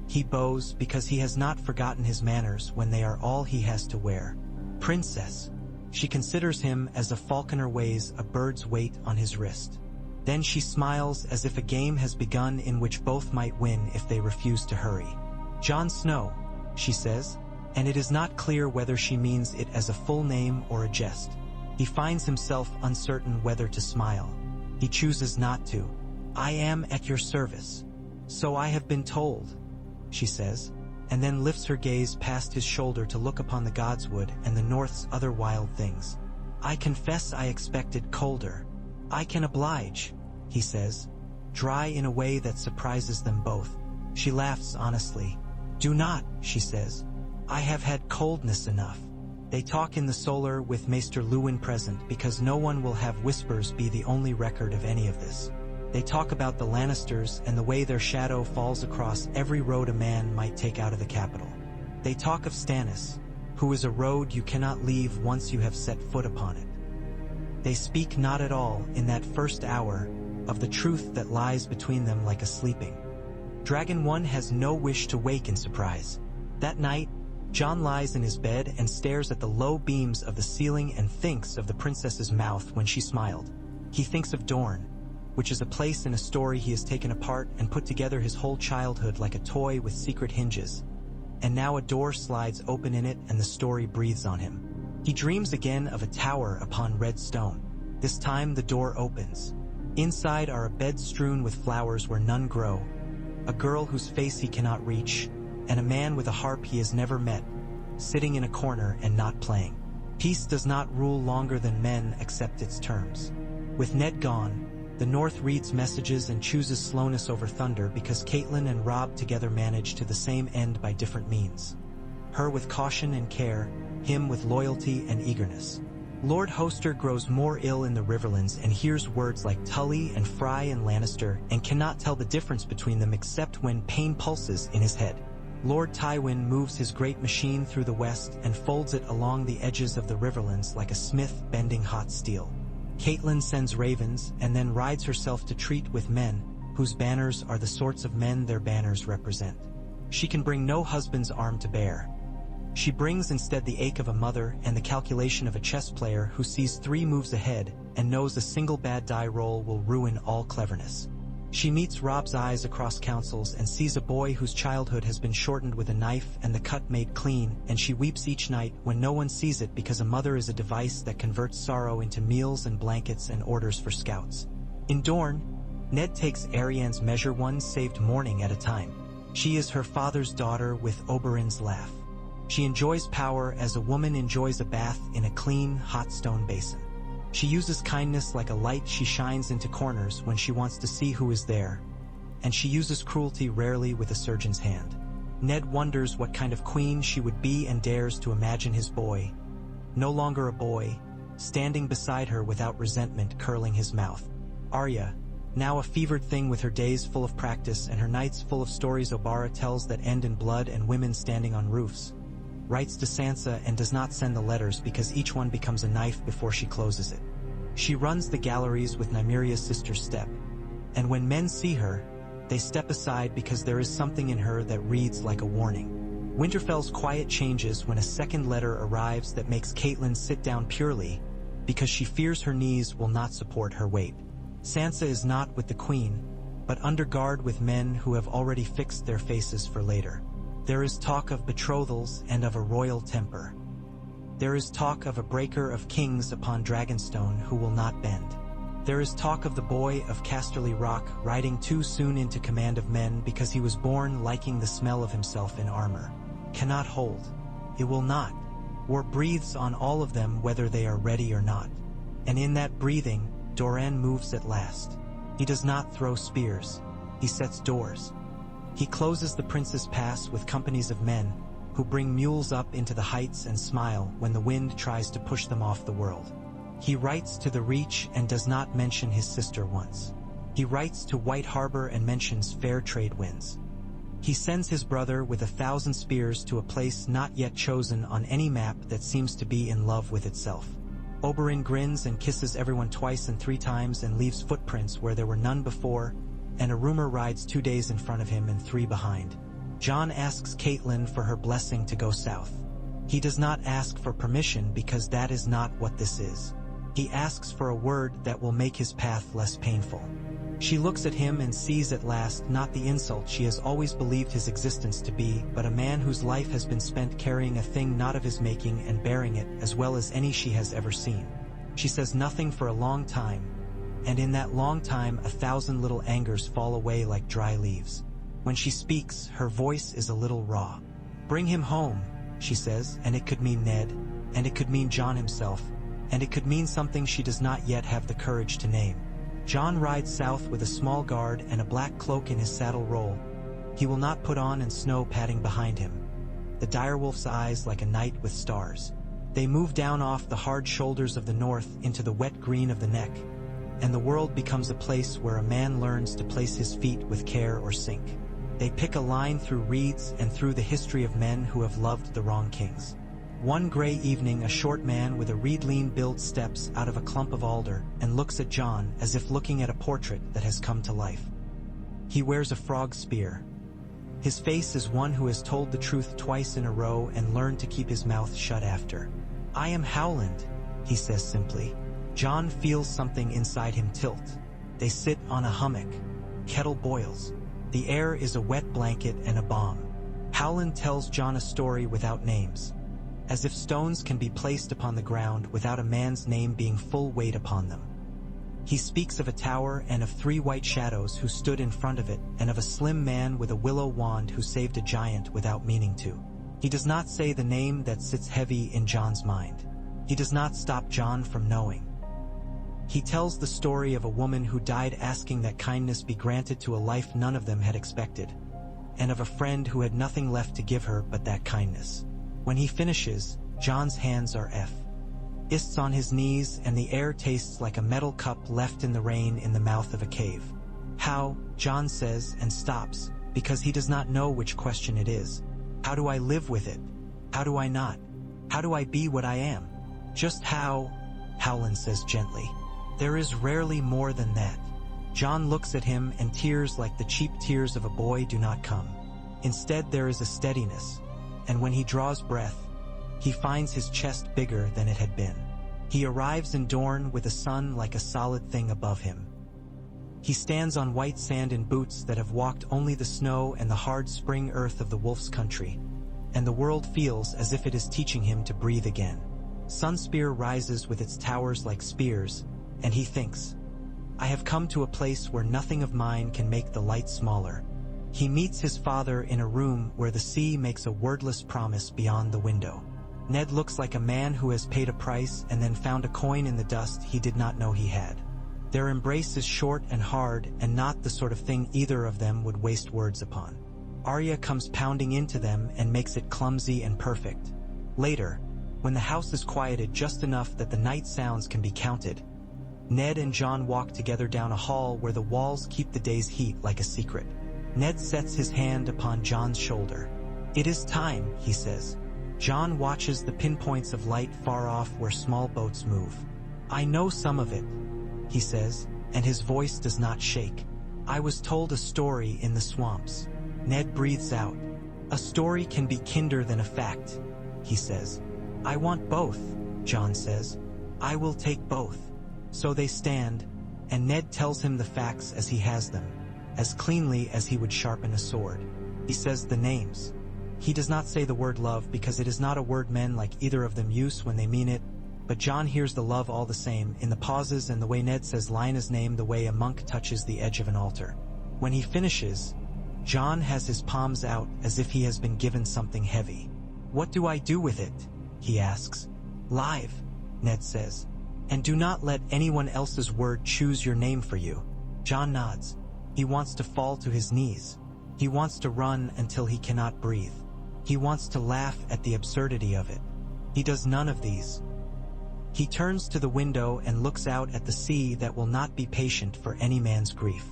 He bows because he has not forgotten his manners when they are all he has to wear. Princess. She considers him as a falconer weighs a bird's weight on his wrist. Then she smiles as if a game has begun in which both might win if they refuse to hurry. Jon Snow, she says, and it is not clear whether she means it as a full name or a jest. He finds himself uncertain whether to smile. He chooses not to. I am at your service. So I have been told, she says, and then lifts her gaze past his shoulder to look upon the godswood and the north's other wild things. I confess I expected colder. I can oblige, he says, dry in a way that surprises them both. She laughs honestly. Do not, she says. I have had coldness enough. They talk in the solar with Maester Luwin present because no one will have whispers be the only record of any of this. They talk about the Lannisters and the way their shadow falls across every road a man might take out of the capital. They talk of Stannis, who is a road you cannot leave once you have set foot upon it. They speak not at all, in that first hour, of the truth that lies between them like a sleeping. Dragon One has no wish to wake in surprise. That night, Jon lies in his bed and stares at the low beams of the ceiling and thinks of the princess's mouth when she smiled. He thinks of Dorne, which is a place in a story he has taken apart and put together his whole childhood like a toy with secret hinges. And now a door slides open in it and the story breathes on him. He dreams again of a tower upon red stone. This time the door opens. Inside are a bed strewn with flowers where none grow, a girl whose face he cannot reach, and a man with a harp he has never met, sitting in a corner and not playing. Peace does not rule longer than men accept its terms. With Ned gone, the North reads messages and chooses slowness over thunder because Catelyn and Robb together manage to the same end by different means. Her with caution and care, him with loyalty and eagerness. Lord Hoster grows more ill in the Riverlands and hears words like Tully and Fry and Lannister and cannot tell the difference between them except when pain pulses in his head. Lord Tywin moves his great machine through the west and folds it along the edges of the Riverlands like a smith bending hot steel. Catelyn sends ravens and then rides herself to treat with men, whose banners are the sorts of men their banners represent. She can bring no husband's arm to bear. She brings instead the ache of a mother and the calculation of a chess player who sees 3 moves ahead and knows a single bad die roll will ruin all cleverness. She meets Robb's eyes across councils and sees a boy whose childhood has been shortened with a knife and the cut made clean, and she weeps each night when no one sees it because a mother is a device that converts sorrow into meals and blankets and orders for scouts. In Dorne, Ned takes Arianne's measure one saved morning at a time. She is her father's daughter with Oberyn's laugh. She enjoys power as a woman enjoys a bath in a clean, hot stone basin. She uses kindness like a light she shines into corners when she wants to see who is there, and she uses cruelty rarely with a surgeon's hand. Ned wonders what kind of queen she would be and dares to imagine his boy, no longer a boy, standing beside her without resentment curling his mouth. Arya, now a fevered thing with her days full of practice and her nights full of stories Obara tells that end in blood and women standing on roofs, writes to Sansa and does not send the letters because each one becomes a knife before she closes it. She runs the galleries with Nymeria's sister Step, and when men see her, they step aside because there is something in her that reads like a warning. Winterfell's quiet changes when a second letter arrives that makes Catelyn sit down purely because she fears her knees will not support her weight. Sansa is not with the queen, but under guard with men who have already fixed their faces for later. There is talk of betrothals and of a royal temper. There is talk of a breaker of kings upon Dragonstone who will not bend. There is talk of the boy of Casterly Rock riding too soon into command of men because he was born liking the smell of himself in armor. Cannot hold. It will not. War breathes on all of them whether they are ready or not. And in that breathing, Doran moves at last. He does not throw spears. He sets doors. He closes the Prince's Pass with companies of men who bring mules up into the heights and smile when the wind tries to push them off the world. He writes to the Reach and does not mention his sister once. He writes to White Harbor and mentions fair trade winds. He sends his brother with 1,000 spears to a place not yet chosen on any map that seems to be in love with itself. Oberyn grins and kisses everyone twice and 3 times and leaves footprints where there were none before, and a rumor rides 2 days in front of him and 3 behind. Jon asks Catelyn for her blessing to go south. He does not ask for permission because that is not what this is. He asks for a word that will make his path less painful. She looks at him and sees at last not the insult she has always believed his existence to be, but a man whose life has been spent carrying a thing not of his making and bearing it as well as any she has ever seen. She says nothing for a long time, and in that long time 1,000 little angers fall away like dry leaves. When she speaks, her voice is a little raw. Bring him home, she says, and it could mean Ned, and it could mean Jon himself, and it could mean something she does not yet have the courage to name. Jon rides south with a small guard and a black cloak in his saddle roll. He will not put on and snow padding behind him. The direwolf's eyes like a night with stars. They move down off the hard shoulders of the north into the wet green of the neck, and the world becomes a place where a man learns to place his feet with care or sink. They pick a line through reeds and through the history of men who have loved the wrong kings. One gray evening, a short man with a reed-lean build steps out of a clump of alder and looks at Jon as if looking at a portrait that has come to life. He wears a frog spear. His face is one who has told the truth twice in a row and learned to keep his mouth shut after. "I am Howland," he says simply. Jon feels something inside him tilt. They sit on a hummock. Kettle boils. The air is a wet blanket and a balm. Howland tells Jon a story without names, as if stones can be placed upon the ground without a man's name being full weight upon them. He speaks of a tower and of 3 white shadows who stood in front of it, and of a slim man with a willow wand who saved a giant without meaning to. He does not say the name that sits heavy in Jon's mind. He does not stop Jon from knowing. He tells the story of a woman who died asking that kindness be granted to a life none of them had expected, and of a friend who had nothing left to give her but that kindness. When he finishes, Jon's hands are ists on his knees, and the air tastes like a metal cup left in the rain in the mouth of a cave. "How?" Jon says, and stops, because he does not know which question it is. "How do I live with it? How do I not? How do I be what I am? Just how?" Howland says gently. "There is rarely more than that." Jon looks at him, and tears like the cheap tears of a boy do not come. Instead, there is a steadiness, and when he draws breath, he finds his chest bigger than it had been. He arrives in Dorne with the sun like a solid thing above him. He stands on white sand in boots that have walked only the snow and the hard spring earth of the wolf's country, and the world feels as if it is teaching him to breathe again. Sunspear rises with its towers like spears, and he thinks, "I have come to a place where nothing of mine can make the light smaller." He meets his father in a room where the sea makes a wordless promise beyond the window. Ned looks like a man who has paid a price and then found a coin in the dust he did not know he had. Their embrace is short and hard, and not the sort of thing either of them would waste words upon. Arya comes pounding into them and makes it clumsy and perfect. Later, when the house is quieted just enough that the night sounds can be counted, Ned and Jon walk together down a hall where the walls keep the day's heat like a secret. Ned sets his hand upon Jon's shoulder. "It is time," he says. Jon watches the pinpoints of light far off where small boats move. "I know some of it," he says, and his voice does not shake. "I was told a story in the swamps." Ned breathes out. "A story can be kinder than a fact," he says. "I want both," Jon says. "I will take both." So they stand, and Ned tells him the facts as he has them, as cleanly as he would sharpen a sword. He says the names. He does not say the word love because it is not a word men like either of them use when they mean it, but Jon hears the love all the same in the pauses and the way Ned says Lyanna's name, the way a monk touches the edge of an altar. When he finishes, Jon has his palms out as if he has been given something heavy. "What do I do with it?" he asks. "Live," Ned says. "And do not let anyone else's word choose your name for you." Jon nods. He wants to fall to his knees. He wants to run until he cannot breathe. He wants to laugh at the absurdity of it. He does none of these. He turns to the window and looks out at the sea that will not be patient for any man's grief.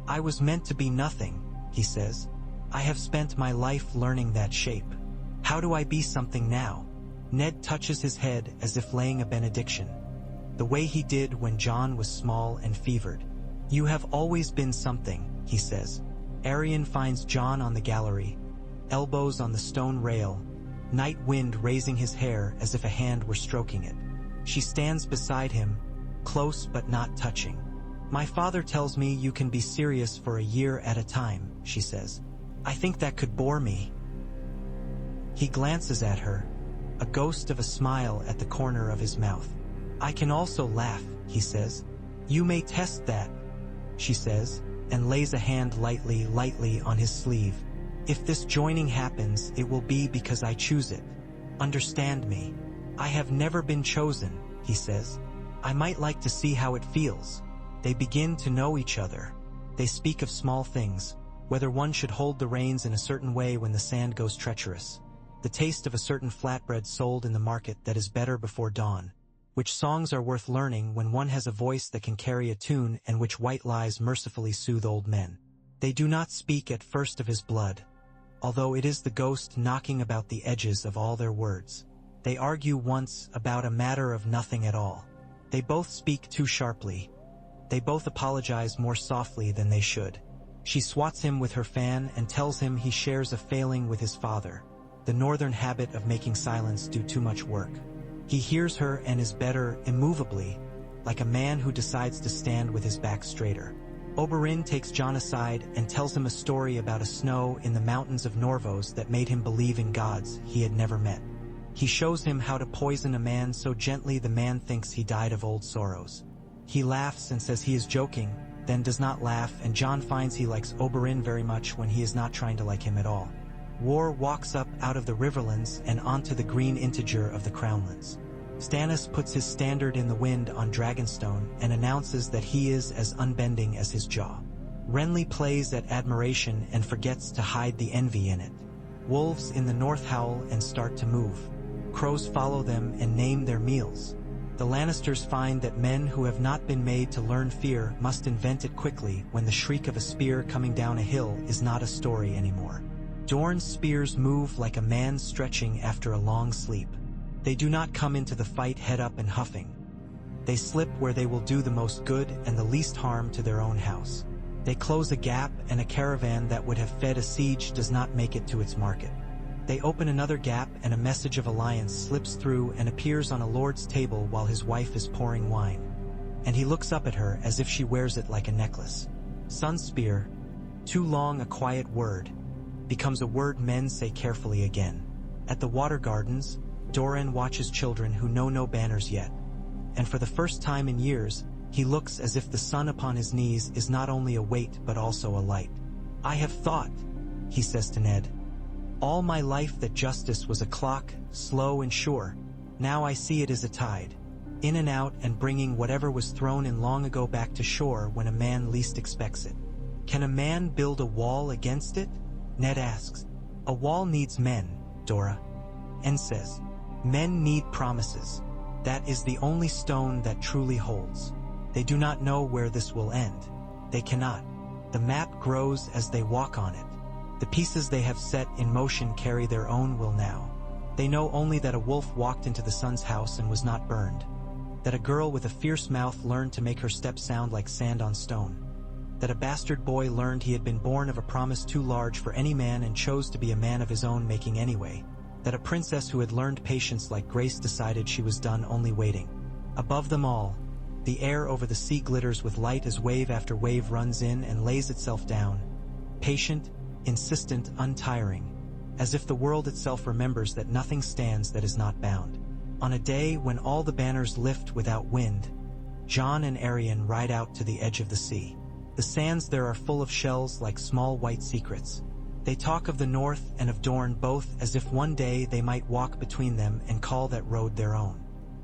"I was meant to be nothing," he says. "I have spent my life learning that shape. How do I be something now?" Ned touches his head as if laying a benediction, the way he did when Jon was small and fevered. "You have always been something," he says. Arianne finds Jon on the gallery, elbows on the stone rail, night wind raising his hair as if a hand were stroking it. She stands beside him, close but not touching. "My father tells me you can be serious for a year at a time," she says. "I think that could bore me." He glances at her, a ghost of a smile at the corner of his mouth. "I can also laugh," he says. "You may test that," she says, and lays a hand lightly on his sleeve. "If this joining happens, it will be because I choose it. Understand me. I have never been chosen," he says. "I might like to see how it feels." They begin to know each other. They speak of small things, whether one should hold the reins in a certain way when the sand goes treacherous, the taste of a certain flatbread sold in the market that is better before dawn, which songs are worth learning when one has a voice that can carry a tune, and which white lies mercifully soothe old men. They do not speak at first of his blood, although it is the ghost knocking about the edges of all their words. They argue once about a matter of nothing at all. They both speak too sharply. They both apologize more softly than they should. She swats him with her fan and tells him he shares a failing with his father, the northern habit of making silence do too much work. He hears her and is better immovably, like a man who decides to stand with his back straighter. Oberyn takes Jon aside and tells him a story about a snow in the mountains of Norvos that made him believe in gods he had never met. He shows him how to poison a man so gently the man thinks he died of old sorrows. He laughs and says he is joking, then does not laugh, and Jon finds he likes Oberyn very much when he is not trying to like him at all. War walks up out of the Riverlands and onto the green integer of the Crownlands. Stannis puts his standard in the wind on Dragonstone and announces that he is as unbending as his jaw. Renly plays at admiration and forgets to hide the envy in it. Wolves in the north howl and start to move. Crows follow them and name their meals. The Lannisters find that men who have not been made to learn fear must invent it quickly when the shriek of a spear coming down a hill is not a story anymore. Dorne's spears move like a man stretching after a long sleep. They do not come into the fight head up and huffing. They slip where they will do the most good and the least harm to their own house. They close a gap, and a caravan that would have fed a siege does not make it to its market. They open another gap, and a message of alliance slips through and appears on a lord's table while his wife is pouring wine. And he looks up at her as if she wears it like a necklace. Sunspear, too long a quiet word, becomes a word men say carefully again. At the Water Gardens, Doran watches children who know no banners yet. And for the first time in years, he looks as if the sun upon his knees is not only a weight but also a light. "I have thought," he says to Ned, "all my life that justice was a clock, slow and sure. Now I see it is a tide, in and out and bringing whatever was thrown in long ago back to shore when a man least expects it." "Can a man build a wall against it?" Ned asks. "A wall needs men, Dora." And says, "Men need promises. That is the only stone that truly holds. They do not know where this will end. They cannot. The map grows as they walk on it. The pieces they have set in motion carry their own will now. They know only that a wolf walked into the sun's house and was not burned. That a girl with a fierce mouth learned to make her steps sound like sand on stone. That a bastard boy learned he had been born of a promise too large for any man and chose to be a man of his own making anyway. That a princess who had learned patience like Grace decided she was done only waiting. Above them all, the air over the sea glitters with light as wave after wave runs in and lays itself down, patient, insistent, untiring, as if the world itself remembers that nothing stands that is not bound. On a day when all the banners lift without wind, Jon and Arianne ride out to the edge of the sea. The sands there are full of shells like small white secrets. They talk of the north and of Dorne both as if one day they might walk between them and call that road their own.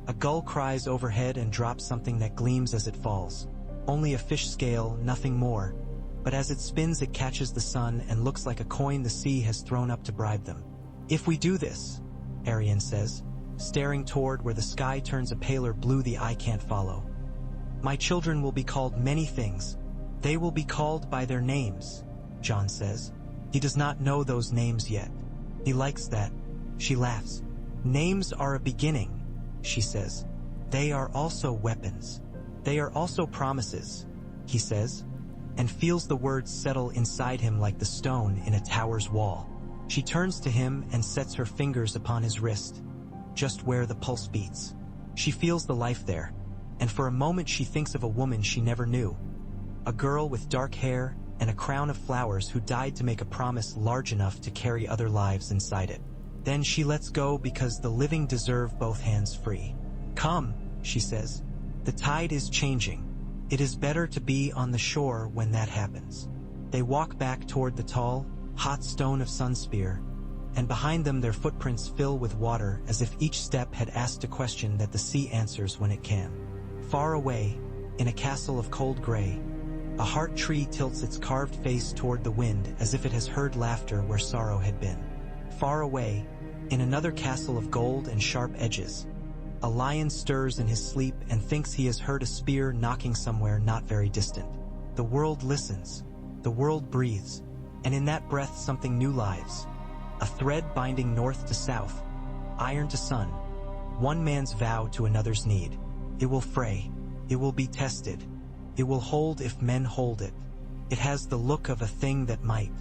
A gull cries overhead and drops something that gleams as it falls. Only a fish scale, nothing more. But as it spins it catches the sun and looks like a coin the sea has thrown up to bribe them. "If we do this," Arianne says, staring toward where the sky turns a paler blue the eye can't follow, "my children will be called many things. They will be called by their names," Jon says. He does not know those names yet. He likes that. She laughs. "Names are a beginning," she says. "They are also weapons. They are also promises," he says, and feels the words settle inside him like the stone in a tower's wall. She turns to him and sets her fingers upon his wrist, just where the pulse beats. She feels the life there, and for a moment she thinks of a woman she never knew. A girl with dark hair and a crown of flowers who died to make a promise large enough to carry other lives inside it. Then she lets go because the living deserve both hands free. "Come," she says. "The tide is changing. It is better to be on the shore when that happens." They walk back toward the tall, hot stone of Sunspear, and behind them their footprints fill with water as if each step had asked a question that the sea answers when it can. Far away, in a castle of cold gray, a heart tree tilts its carved face toward the wind as if it has heard laughter where sorrow had been. Far away, in another castle of gold and sharp edges, a lion stirs in his sleep and thinks he has heard a spear knocking somewhere not very distant. The world listens, the world breathes, and in that breath something new lives. A thread binding north to south, iron to sun, one man's vow to another's need. It will fray, it will be tested, it will hold if men hold it. It has the look of a thing that might.